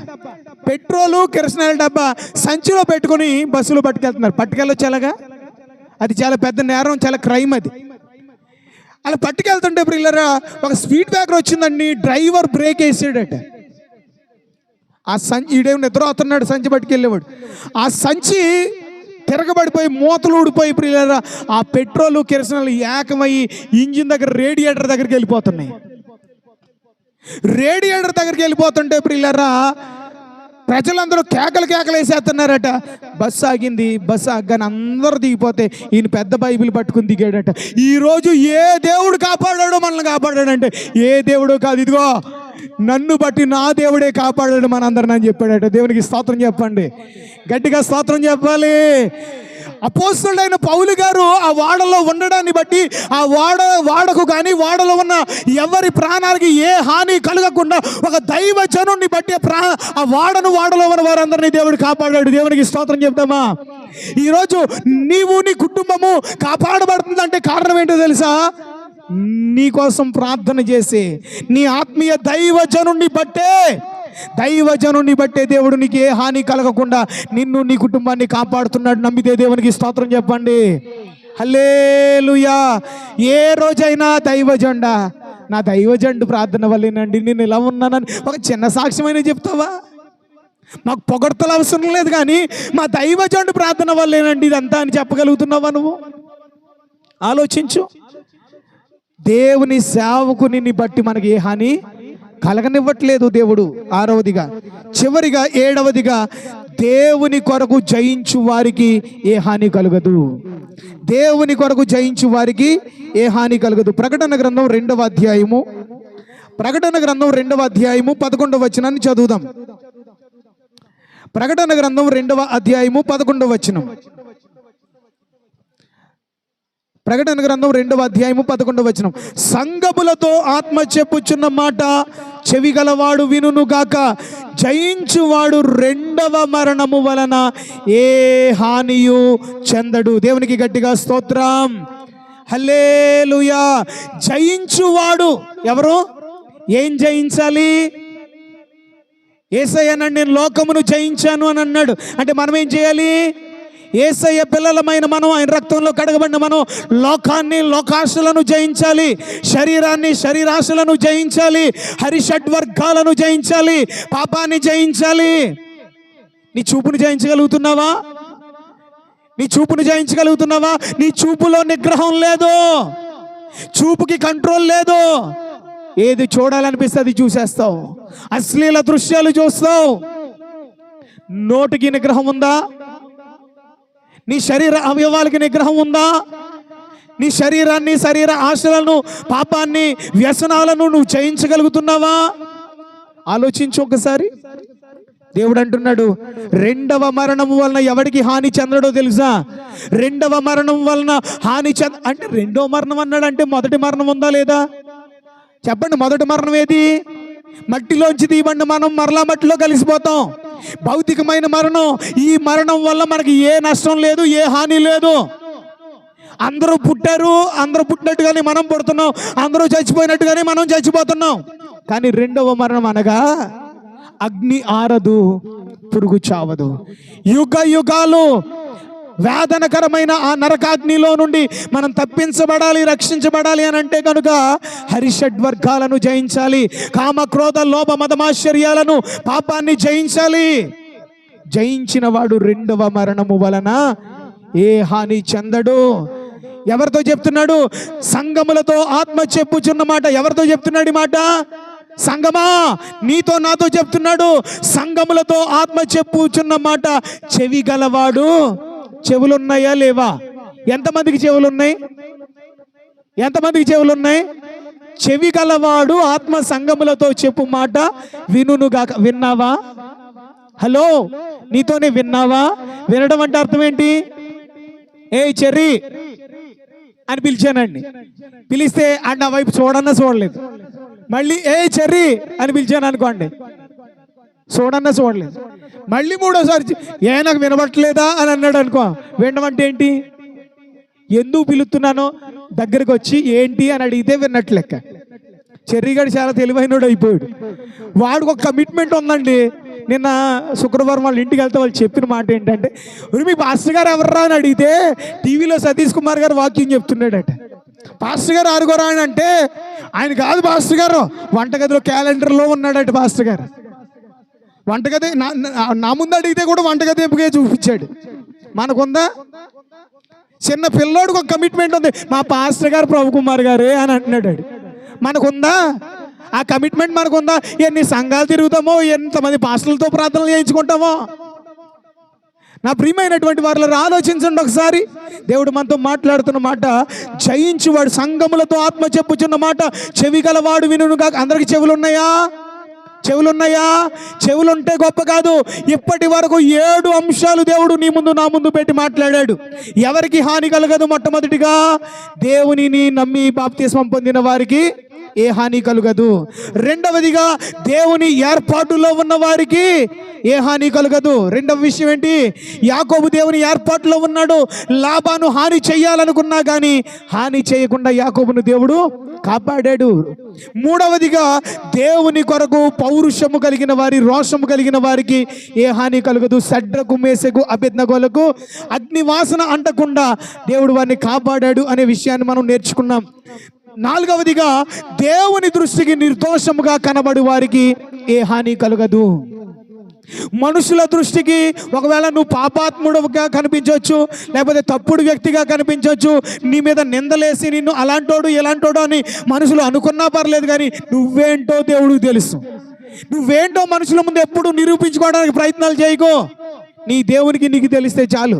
పెట్రోలు కిరసనాయిల్ డబ్బా సంచిలో పెట్టుకుని బస్సులో పట్టుకెళ్తున్నారు. పట్టుకెళ్ళొచ్చు ఎలాగా? అది చాలా పెద్ద నేరం, చాలా క్రైమ్ అది. అలా పట్టుకెళ్తుంటే ప్రియులారా ఒక స్పీడ్ బ్రేకర్ వచ్చిందండి, డ్రైవర్ బ్రేక్ వేసాడట. ఆ సంచి ఈడేమో నిద్ర అవుతున్నాడు, సంచి పట్టుకెళ్ళేవాడు. ఆ సంచి తిరగబడిపోయి మూతలు ఊడిపోయి ప్రియులారా ఆ పెట్రోలు కిరసనాలు ఏకమయ్యి ఇంజిన్ దగ్గర రేడియేటర్ దగ్గరికి వెళ్ళిపోతున్నాయి. రేడియేటర్ దగ్గరికి వెళ్ళిపోతుంటే ప్రియులారా ప్రజలందరూ కేకలు వేసేస్తున్నారట. బస్సు ఆగింది. బస్సు ఆగ్గానే అందరూ దిగిపోతే ఈయన పెద్ద బైబిల్ పట్టుకుని దిగాడట. ఈరోజు ఏ దేవుడు కాపాడాడో మనల్ని కాపాడాడంటే ఏ దేవుడో కాదు, ఇదిగో నన్ను బట్టి నా దేవుడే కాపాడాడు మనందరిని అని చెప్పాడట. దేవునికి స్తోత్రం చెప్పండి, గట్టిగా స్తోత్రం చెప్పాలి. అపోస్తలుడైన పౌలు గారు ఆ వాడలో ఉండడాన్ని బట్టి ఆ వాడకు కానీ వాడలో ఉన్న ఎవరి ప్రాణాలకి ఏ హాని కలగకుండా ఒక దైవ జనుడిని బట్టి ఆ వాడలో ఉన్న వారందరినీ దేవుడు కాపాడాడు. దేవునికి స్తోత్రం చెప్తామా? ఈరోజు నీవు నీ కుటుంబము కాపాడబడుతుందంటే కారణం ఏంటో తెలుసా? నీ కోసం ప్రార్థన చేసి నీ ఆత్మీయ దైవజనుని బట్టే దేవుడు నీకు ఏ హాని కలగకుండా నిన్ను నీ కుటుంబాన్ని కాపాడుతున్నాడు. నమ్మితే దేవునికి స్తోత్రం చెప్పండి. హల్లెలూయా. ఏ రోజైనా దైవజండా నా దైవజండు ప్రార్థన వల్లేనండి నేను ఇలా ఉన్నానని ఒక చిన్న సాక్ష్యమైన చెప్తావా? మాకు పొగడ్తలు అవసరం లేదు, కానీ మా దైవజండు ప్రార్థన వల్లేనండి ఇదంతా అని చెప్పగలుగుతున్నావా నువ్వు? ఆలోచించు. దేవుని సేవకుని బట్టి మనకి ఏ హాని కలగనివ్వట్లేదు దేవుడు. 6వదిగా చివరిగా 7వదిగా దేవుని కొరకు జయించు వారికి ఏ హాని కలగదు. దేవుని కొరకు జయించు వారికి ఏ హాని కలగదు. ప్రకటన గ్రంథం 2వ అధ్యాయము 11వ వచనాన్ని చదువుదాం. ప్రకటన గ్రంథం 2వ అధ్యాయము 11వ వచనం. ప్రకటన గ్రంథం 2వ అధ్యాయము 11వ వచనం. సంగములతో ఆత్మ చెప్పుచున్న మాట చెవిగలవాడు వినుగాక. జయించువాడు 2వ మరణము వలన ఏ హానియు చెందడు. దేవునికి గట్టిగా స్తోత్రం. హల్లెలూయా. జయించువాడు ఎవరు? ఏం జయించాలి? యేసయ్యనండి నేను లోకమును జయించాను అని అన్నాడు. అంటే మనం ఏం చేయాలి? యేసయ్య పిల్లలమైన మనం, ఆయన రక్తంలో కడగబడిన మనం లోకాన్ని, లోకాశలను జయించాలి. శరీరాన్ని, శరీరాశలను జయించాలి. హరిషడ్వర్గాలను జయించాలి. పాపాన్ని జయించాలి. నీ చూపును జయించగలుగుతున్నావా? నీ చూపులో నిగ్రహం లేదు, చూపుకి కంట్రోల్ లేదు. ఏది చూడాలనిపిస్తే అది చూసేస్తావు. అశ్లీల దృశ్యాలు చూస్తావు. నోటికి నిగ్రహం ఉందా? నీ శరీర అవయవాలకి నిగ్రహం ఉందా? నీ శరీరాన్ని, శరీర ఆశలను, పాపాన్ని, వ్యసనాలను నువ్వు జయించగలుగుతున్నావా? ఆలోచించు ఒకసారి. దేవుడు అంటున్నాడు 2వ మరణము వలన ఎవరికి హాని చెందడో తెలుసా? 2వ మరణం వలన హాని అంటే 2వ మరణం అన్నాడు అంటే మొదటి మరణం ఉందా లేదా? చెప్పండి, మొదటి మరణం ఏది? మట్టిలోంచి తీయబడిన మనం మరలా మట్టిలో కలిసిపోతాం. భౌతికమైన మరణం. ఈ మరణం వల్ల మనకి ఏ నష్టం లేదు, ఏ హాని లేదు. అందరూ పుట్టారు, అందరూ పుట్టినట్టుగానే మనం పుడుతున్నాం, అందరూ చచ్చిపోయినట్టుగానే మనం చచ్చిపోతున్నాం. కానీ 2వ మరణం అనగా అగ్ని ఆరదు, పురుగు చావదు. యుగ యుగాలు వేదనకరమైన ఆ నరకాగ్నిలో నుండి మనం తప్పించబడాలి, రక్షించబడాలి అని అంటే కనుక హరిషడ్వర్గాలను జయించాలి. కామ, క్రోధ, లోభ, మదమాశ్చర్యాలను, పాపాన్ని జయించాలి. జయించిన వాడు 2వ మరణము వలన ఏ హాని చెందడు. ఎవరితో చెప్తున్నాడు? సంగములతో ఆత్మ చెప్పుచున్న మాట. ఎవరితో చెప్తున్నాడు ఈ మాట? సంగమా, నీతో నాతో చెప్తున్నాడు. సంగములతో ఆత్మ చెప్పుచున్న మాట చెవి గలవాడు. చెవులున్నాయా లేవా? ఎంతమందికి చెవులున్నాయి? చెవి గలవాడు ఆత్మ సంగములతో చెప్పు మాట వినుగాక. విన్నావా? హలో, నీతోనే విన్నావా? వినడం అంటే అర్థం ఏంటి? ఏ చెర్రీ అని పిలిచానండి. పిలిస్తే ఆ వైపు చూడన్నా చూడలేదు. మళ్ళీ ఏ చెర్రీ అని పిలిచాను అనుకోండి, చూడలేదు. మళ్ళీ 3వసారి నాకు వినబట్టలేదా అని అన్నాడు అనుకో, వినడం అంటే ఏంటి? ఎందుకు పిలుస్తున్నానో దగ్గరకు వచ్చి ఏంటి అని అడిగితే విన్నట్లు లెక్క. చెర్రీగాడు చాలా తెలివైనడు అయిపోయాడు. వాడికి ఒక కమిట్మెంట్ ఉందండి. నిన్న శుక్రవారం వాళ్ళ ఇంటికి వెళ్తే వాళ్ళు చెప్పిన మాట ఏంటంటే, మీ పాస్టర్ గారు ఎవర్రా అని అడిగితే టీవీలో సతీష్ కుమార్ గారు వాక్యం చెప్తున్నాడట. పాస్టర్ గారు ఆరుగోరా అని అంటే ఆయన కాదు పాస్టర్ గారు, వంటగదిలో క్యాలెండర్లో ఉన్నాడట పాస్టర్ గారు. వంటగది నా ముందు అడిగితే కూడా వంటగది ఎంపికే చూపించాడు. మనకుందా? చిన్న పిల్లోడికి ఒక కమిట్మెంట్ ఉంది, మా పాస్టర్ గారు ప్రభు కుమార్ గారే అని అంటున్నాడు. మనకుందా ఆ కమిట్మెంట్? మనకుందా? ఎన్ని సంఘాలు తిరుగుతామో, ఎంతమంది పాస్టర్లతో ప్రార్థనలు చేయించుకుంటామో. నా ప్రియమైనటువంటి వారిలో ఆలోచించండి ఒకసారి. దేవుడు మనతో మాట్లాడుతున్న మాట, జయించువాడు సంఘములతో ఆత్మ చెప్పుచున్న మాట చెవి గలవాడు వినును కాక. అందరికి చెవులున్నాయా? చెవులున్నాయా? చెవులుంటే గొప్ప కాదు. ఇప్పటి వరకు 7 అంశాలు దేవుడు నీ ముందు నా ముందు పెట్టి మాట్లాడాడు. ఎవరికి హాని కలగదు? మొట్టమొదటిగా దేవునిని నమ్మి బాప్తిస్మం పొందిన వారికి ఏ హాని కలగదు. రెండవదిగా దేవుని ఏర్పాటులో ఉన్న వారికి ఏ హాని కలగదు. రెండవ విషయం ఏంటి? యాకోబు దేవుని ఏర్పాటులో ఉన్నాడు. లాబాను హాని చేయాలనుకున్నా కానీ హాని చేయకుండా యాకోబును దేవుడు కాపాడాడు. మూడవదిగా దేవుని కొరకు పౌరుషము కలిగిన వారి, రోషము కలిగిన వారికి ఏ హాని కలగదు. షడ్రకు మేషకు అబేద్నెగోలకు అగ్నివాసన అంటకుండా దేవుడు వారిని కాపాడాడు అనే విషయాన్ని మనం నేర్చుకున్నాం. నాలుగవదిగా దేవుని దృష్టికి నిర్దోషముగా కనబడి వారికి ఏ హాని కలగదు. మనుషుల దృష్టికి ఒకవేళ నువ్వు పాపాత్ముడుగా కనిపించవచ్చు, లేకపోతే తప్పుడు వ్యక్తిగా కనిపించవచ్చు, నీ మీద నిందలేసి నిన్ను అలాంటోడు ఎలాంటోడు అని మనుషులు అనుకున్నా పర్లేదు, కానీ నువ్వేంటో దేవుడికి తెలుసు. నువ్వేంటో మనుషుల ముందు ఎప్పుడు నిరూపించుకోవడానికి ప్రయత్నాలు చేయకో. నీ దేవునికి నీకు తెలిస్తే చాలు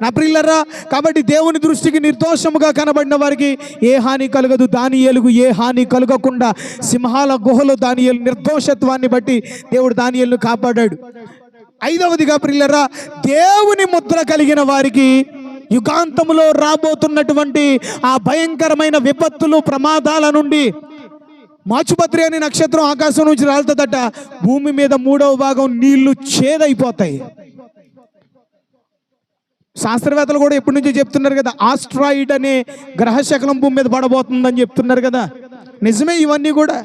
నా ప్రియులారా. కాబట్టి దేవుని దృష్టికి నిర్దోషముగా కనబడిన వారికి ఏ హాని కలగదు. దానియేలుకు ఏ హాని కలగకుండా సింహాల గుహలో దానియేలు నిర్దోషత్వాన్ని బట్టి దేవుడు దానియేలును కాపాడాడు. ఐదవదిగా ప్రియులారా, దేవుని ముద్ర కలిగిన వారికి యుగాంతములో రాబోతున్నటువంటి ఆ భయంకరమైన విపత్తులు, ప్రమాదాల నుండి, మాచుపత్రి అనే నక్షత్రం ఆకాశం నుంచి రాలుతుందట, భూమి మీద 3వ భాగం నీళ్లు చేదైపోతాయి. శాస్త్రవేత్తలు కూడా ఎప్పటి నుంచో చెప్తున్నారు కదా, ఆస్ట్రాయిడ్ అనే గ్రహశకలం భూమి మీద పడబోతుందని చెప్తున్నారు కదా. నిజమే ఇవన్నీ కూడా.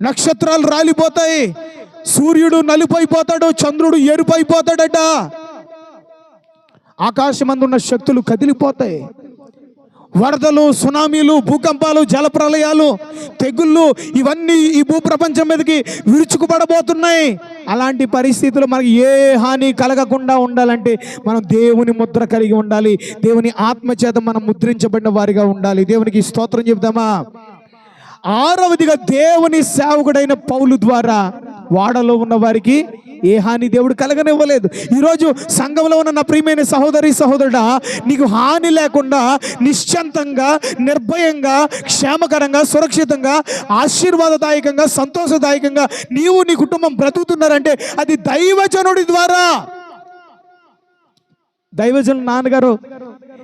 నక్షత్రాలు రాలిపోతాయి, సూర్యుడు నలుపైపోతాడు, చంద్రుడు ఎరుపైపోతాడట, ఆకాశమందున్న శక్తులు కదిలిపోతాయి. వరదలు, సునామీలు, భూకంపాలు, జలప్రలయాలు, తెగుళ్ళు ఇవన్నీ ఈ భూప్రపంచం మీదకి విరుచుకుపడబోతున్నాయి. అలాంటి పరిస్థితులు మనకి ఏ హాని కలగకుండా ఉండాలంటే మనం దేవుని ముద్ర కలిగి ఉండాలి. దేవుని ఆత్మచేత మనం ముద్రించబడిన వారిగా ఉండాలి. దేవునికి స్తోత్రం చెప్దామా. ఆరవదిగా దేవుని సేవకుడైన పౌలు ద్వారా వాడలో ఉన్న వారికి ఏ హాని దేవుడు కలగనివ్వలేదు. ఈరోజు సంఘంలో ఉన్న నా ప్రియమైన సహోదరి సహోదరుడా, నీకు హాని లేకుండా నిశ్చంతంగా, నిర్భయంగా, క్షేమకరంగా, సురక్షితంగా, ఆశీర్వాదదాయకంగా, సంతోషదాయకంగా నీవు నీ కుటుంబం బ్రతుకుతున్నారంటే అది దైవజనుడి ద్వారా. దైవజనుడు నాన్నగారు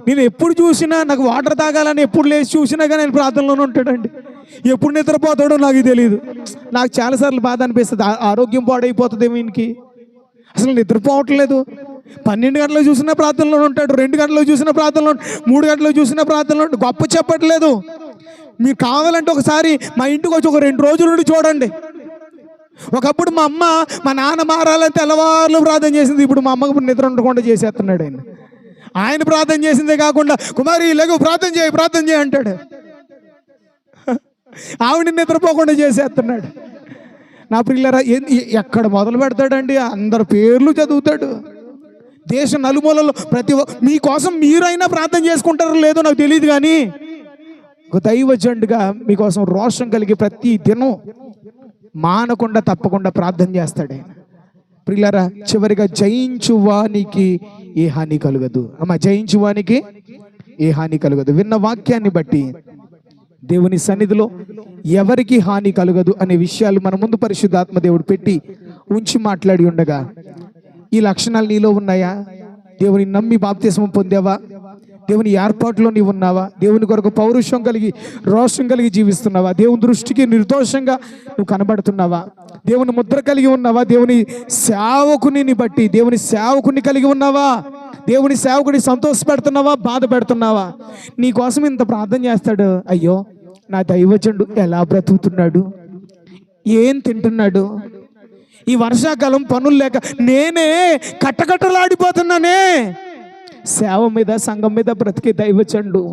నేను ఎప్పుడు చూసినా నాకు వాటర్ తాగాలని ఎప్పుడు లేచి చూసినా కానీ నేను ప్రార్థనలోనే ఉంటాడండి. ఎప్పుడు నిద్రపోతాడో నాకు తెలియదు. నాకు చాలాసార్లు బాధ అనిపిస్తుంది, ఆరోగ్యం పాడైపోతుంది వీనికి, అసలు నిద్రపోవట్లేదు. 12 గంటలకు చూసినా ప్రార్థనలో ఉంటాడు, 2 గంటలకు చూసినా ప్రార్థనలో, 3 గంటలకు చూసినా ప్రార్థనలో. గొప్ప చెప్పట్లేదు. మీరు కావాలంటే ఒకసారి మా ఇంటికి వచ్చి ఒక 2 రోజుల నుండి చూడండి. ఒకప్పుడు మా అమ్మ మా నాన్న మారాలని తెల్లవారులు ప్రార్థన చేసింది. ఇప్పుడు మా అమ్మకు నిద్ర ఉండకుండా చేసేస్తున్నాడు ఆయన. ఆయన ప్రార్థన చేసిందే కాకుండా కుమారి లేకు ప్రార్థన చేయి అంటాడు. ఆవిడ నిద్రపోకుండా చేసేస్తున్నాడు. నా ప్రియులారా, ఎక్కడ మొదలు పెడతాడండి? అందరి పేర్లు చదువుతాడు. దేశ నలుమూలలో మీకోసం మీరైనా ప్రార్థన చేసుకుంటారో లేదో నాకు తెలియదు, కానీ ఒక దైవజనుడిగా మీకోసం రోషం కలిగి ప్రతి దినం మానకుండా తప్పకుండా ప్రార్థన చేస్తాడు ఆయన. ప్రియులారా, చివరిగా జయించువానికి ఏ హాని కలగదు. అమ్మ, జయించువానికి ఏ హాని కలగదు. విన్న వాక్యాన్ని బట్టి దేవుని సన్నిధిలో ఎవరికి హాని కలగదు అనే విషయాలు మన ముందు పరిశుద్ధాత్మ దేవుడు పెట్టి ఉంచి మాట్లాడి ఉండగా, ఈ లక్షణాలు నీలో ఉన్నాయా? దేవుని నమ్మి బాప్తిస్మం పొందావా? దేవుని ఏర్పాటులో నీవు ఉన్నావా? దేవుని కొరకు పౌరుషం కలిగి, రోషం కలిగి జీవిస్తున్నావా? దేవుని దృష్టికి నిర్దోషంగా నువ్వు కనబడుతున్నావా? దేవుని ముద్ర కలిగి ఉన్నావా? దేవుని సేవకుని బట్టి దేవుని సేవకుని కలిగి ఉన్నావా? దేవుని సేవకుని సంతోష పెడుతున్నావా, బాధ పెడుతున్నావా? నీ కోసం ఇంత ప్రార్థన చేస్తాడు. అయ్యో, నా దైవజనుడు ఎలా బ్రతుకుతున్నాడు, ఏం తింటున్నాడు, ఈ వర్షాకాలం పనులు లేక నేనే కట్టకట్టలాడిపోతున్నానే. సేవ మీద, సంఘం మీద బ్రతికే దైవజనుడు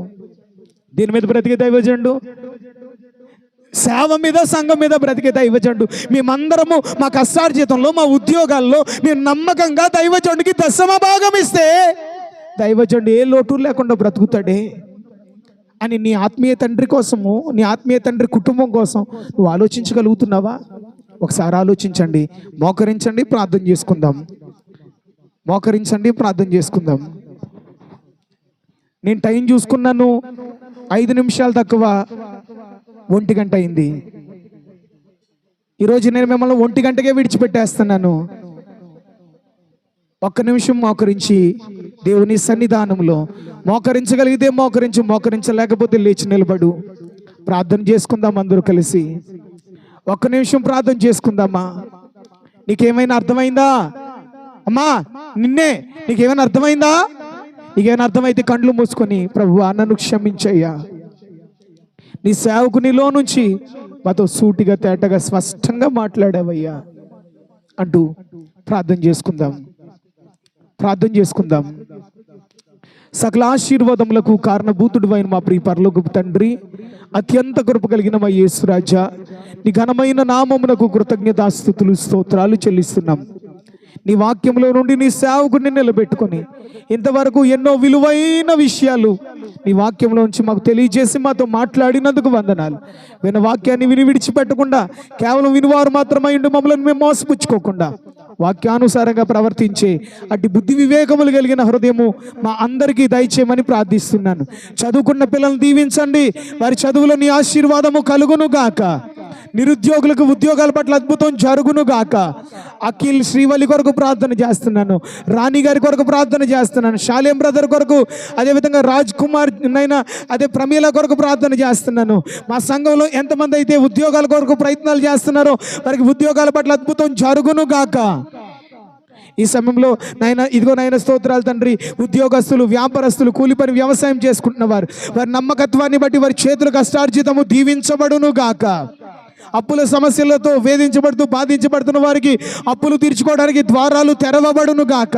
దీని మీద బ్రతికే దైవజనుడు, సేవ మీద, సంఘం మీద బ్రతికే దైవజనుడు. మేమందరము మా కష్టార్జితంలో, మా ఉద్యోగాల్లో మేము నమ్మకంగా దైవజనుడికి దశమ భాగం ఇస్తే దైవజనుడు ఏ లోటు లేకుండా బ్రతుకుతాడే అని నీ ఆత్మీయ తండ్రి కోసము, నీ ఆత్మీయ తండ్రి కుటుంబం కోసం నువ్వు ఆలోచించగలుగుతున్నావా? ఒకసారి ఆలోచించండి. మోకరించండి, ప్రార్థన చేసుకుందాం. మోకరించండి, ప్రార్థన చేసుకుందాం. నేను టైం చూసుకున్నాను, 5 నిమిషాలు తక్కువ 1 గంట అయింది. ఈరోజు నేను మిమ్మల్ని 1 గంటకే విడిచిపెట్టేస్తున్నాను. 1 నిమిషం మోకరించి దేవుని సన్నిధానంలో మోకరించగలిగితే మోకరించు, మోకరించలేకపోతే లేచి నిలబడు. ప్రార్థన చేసుకుందాం అందరూ కలిసి. 1 నిమిషం ప్రార్థన చేసుకుందామా? నీకేమైనా అర్థమైందా అమ్మా? నీకేమైనా అర్థమైందా? నీకేమైనా అర్థమైతే కండ్లు మూసుకొని, ప్రభువా నన్ను క్షమించయ్యా, నీ సేవకునిలో నుంచి మాతో సూటిగా, తేటగా, స్పష్టంగా మాట్లాడావయ్యా అంటూ ప్రార్థన చేసుకుందాం. ప్రార్థన చేసుకుందాం. సకల ఆశీర్వాదములకు కారణభూతుడు అయిన మా ప్రియ పరలోకపు తండ్రి, అత్యంత కృప కలిగిన మా యేసురాజా, నీ ఘనమైన నామమునకు కృతజ్ఞతాస్తుతులు, స్తోత్రాలు చెల్లిస్తున్నాం. నీ వాక్యంలో నుండి నీ సేవకుడిని నిలబెట్టుకొని ఇంతవరకు ఎన్నో విలువైన విషయాలు నీ వాక్యంలోంచి మాకు తెలియజేసి మాతో మాట్లాడినందుకు వందనాలు. విన్న వాక్యాన్ని విడిచిపెట్టకుండా కేవలం వినివారు మాత్రమై ఉండి మమ్మల్ని మేము మోసపుచ్చుకోకుండా వాక్యానుసారంగా ప్రవర్తించే అట్టి బుద్ధి వివేకములు కలిగిన హృదయము మా అందరికీ దయచేయమని ప్రార్థిస్తున్నాను. చదువుకున్న పిల్లల్ని దీవించండి, వారి చదువులో నీ ఆశీర్వాదము కలుగును గాక. నిరుద్యోగులకు ఉద్యోగాల పట్ల అద్భుతం జరుగును గాక. అఖిల్ శ్రీవల్లి కొరకు ప్రార్థన చేస్తున్నాను, రాణి గారి కొరకు ప్రార్థన చేస్తున్నాను, శాలేం బ్రదర్ కొరకు, అదేవిధంగా రాజ్ కుమార్ నైనా, అదే ప్రమీల కొరకు ప్రార్థన చేస్తున్నాను. మా సంఘంలో ఎంతమంది అయితే ఉద్యోగాల కొరకు ప్రయత్నాలు చేస్తున్నారో వారికి ఉద్యోగాల పట్ల అద్భుతం జరుగును గాక. ఈ సమయంలో నాయన, ఇదిగో నాయన స్తోత్రాలు తండ్రి, ఉద్యోగస్తులు, వ్యాపారస్తులు, కూలి పని, వ్యవసాయం చేసుకుంటున్న వారు, వారి నమ్మకత్వాన్ని బట్టి వారి చేతుల కష్టార్జితము దీవించబడును గాక. అప్పుల సమస్యలతో వేధించబడుతూ బాధించబడుతున్న వారికి అప్పులు తీర్చుకోవడానికి ద్వారాలు తెరవబడును గాక.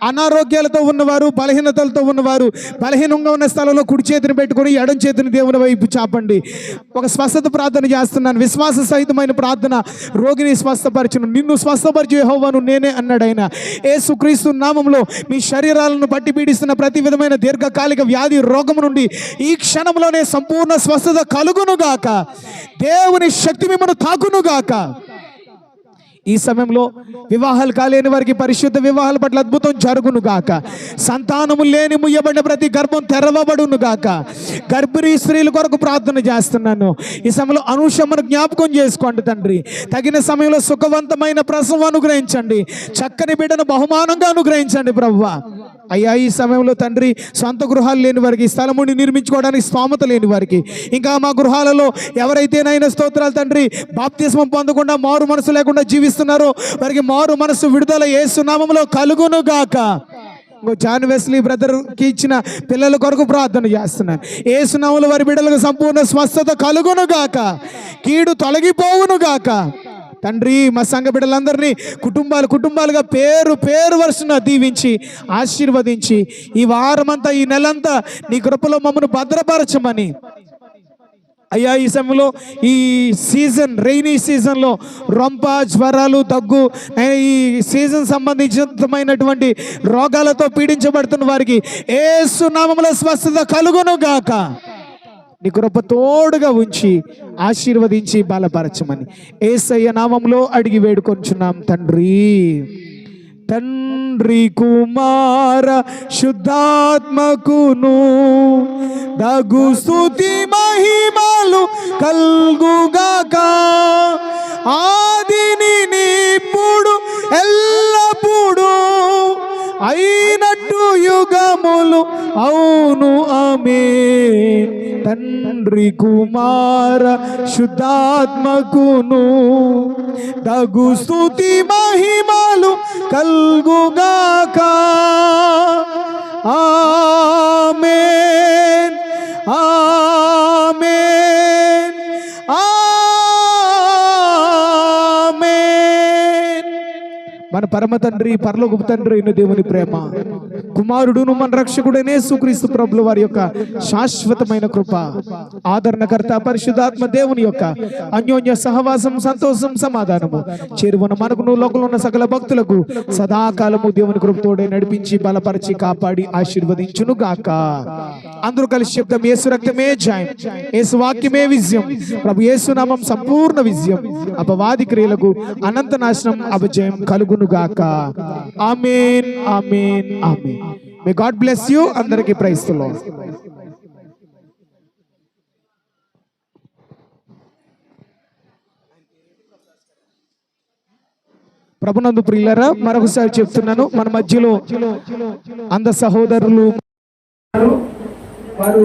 అనారోగ్యాలతో ఉన్నవారు, బలహీనతలతో ఉన్నవారు, బలహీనంగా ఉన్న స్థలంలో కుడి చేతిని పెట్టుకొని ఎడం చేతిని దేవుని వైపు చాపండి. ఒక స్వస్థత ప్రార్థన చేస్తున్నాను, విశ్వాస సహితమైన ప్రార్థన. రోగిని స్వస్థపరచును, నిన్ను స్వస్థపరిచే యెహోవాను నేనే అన్నాడు ఆయన. యేసుక్రీస్తు నామములో మీ శరీరాలను పట్టి పీడిస్తున్న ప్రతి విధమైన దీర్ఘకాలిక వ్యాధి, రోగము నుండి ఈ క్షణంలోనే సంపూర్ణ స్వస్థత కలుగును గాక. దేవుని శక్తి మిమ్మల్ని తాకును గాక. ఈ సమయంలో వివాహాలు కాలేని వారికి పరిశుద్ధ వివాహాల పట్ల అద్భుతం జరుగును గాక. సంతానము లేని ముయ్యబడిన ప్రతి గర్భం తెరవబడును గాక. గర్భిణీ స్త్రీల కొరకు ప్రార్థన చేస్తున్నాను. ఈ సమయంలో అనుషమ్మను జ్ఞాపకం చేసుకోండి తండ్రి. తగిన సమయంలో సుఖవంతమైన ప్రసవం అనుగ్రహించండి, చక్కని బిడ్డను బహుమానంగా అనుగ్రహించండి ప్రభువా. అయ్యా, ఈ సమయంలో తండ్రి సొంత గృహాలు లేని వారికి, స్థలముని నిర్మించుకోవడానికి స్తోమత లేని వారికి, ఇంకా మా గృహాలలో ఎవరైతేనైనా స్తోత్రాలు తండ్రి బాప్తిస్మం పొందకుండా మారు మనసు లేకుండా జీవిస్తున్నారో వారికి మారు మనసు విడుదల యేసు నామములో కలుగును గాక. జాన్ వెస్లీ బ్రదర్కి ఇచ్చిన పిల్లల కొరకు ప్రార్థన చేస్తున్నాను. యేసు నామములో వారి బిడ్డలకు సంపూర్ణ స్వస్థత కలుగును గాక, కీడు తొలగిపోవును గాక. తండ్రి, మా సంఘ బిడ్డలందరినీ కుటుంబాలుగా పేరు వరుసన దీవించి ఆశీర్వదించి ఈ వారమంతా, ఈ నెలంతా నీ కృపలో మమ్మల్ని భద్రపరచమని అయ్యా, ఈ సమయంలో ఈ రైనీ సీజన్లో రొంప, జ్వరాలు, దగ్గు, ఈ సీజన్ సంబంధించినటువంటి రోగాలతో పీడించబడుతున్న వారికి యేసు నామములో స్వస్థత కలుగును గాక. నీ కృప తోడుగా ఉంచి ఆశీర్వదించి బలపరచమని యేసయ్య నామములో అడిగి వేడుకొంచున్నాం తండ్రి. తండ్రి, కుమార, శుద్ధాత్మకును దగు స్తుతి మహిమలు కల్గుగాక. ఆదిని ఇప్పుడు ఎల్లప్పుడు అయినట్టు యుగములు అవును ఆమేన్. తండ్రి, కుమార, శుద్ధాత్మకును దగు స్తుతి మహిమలు కల్గుగాక. ఆమేన్, ఆమేన్, ఆమేన్. మన పరమ తండ్రి, పరలోకపు తండ్రి అయిన దేవుని ప్రేమ, కుమారుడును మన రక్షకుడైన యేసుక్రీస్తు ప్రభుల వారి యొక్క శాశ్వతమైన కృప, ఆదరణకర్త పరిశుద్ధాత్మ దేవుని యొక్క అన్యోన్య సహవాసం, సంతోషం, సమాధానము చేరువన మనకును లోకంలో ఉన్న సకల భక్తులకు సదాకాలము దేవుని కృపతోడే నడిపించి బలపరిచి కాపాడి ఆశీర్వదించును గాక. అందరూ కలిసి చెప్తాం, యేసు రక్తమే జయం, యేసు వాక్యమే విజయం, ప్రభు యేసు నామం సంపూర్ణ విజయం, అపవాది క్రియలకు అనంత నాశనం, అపజయం కలుగును గాక. Amen, amen, amen. May God bless you. అందరికీ ప్రైజ్ ది లార్డ్. ప్రభునందు ప్రియులారా, మరొకసారి చెప్తున్నాను, మన మధ్యలో అంద సహోదరులు వారు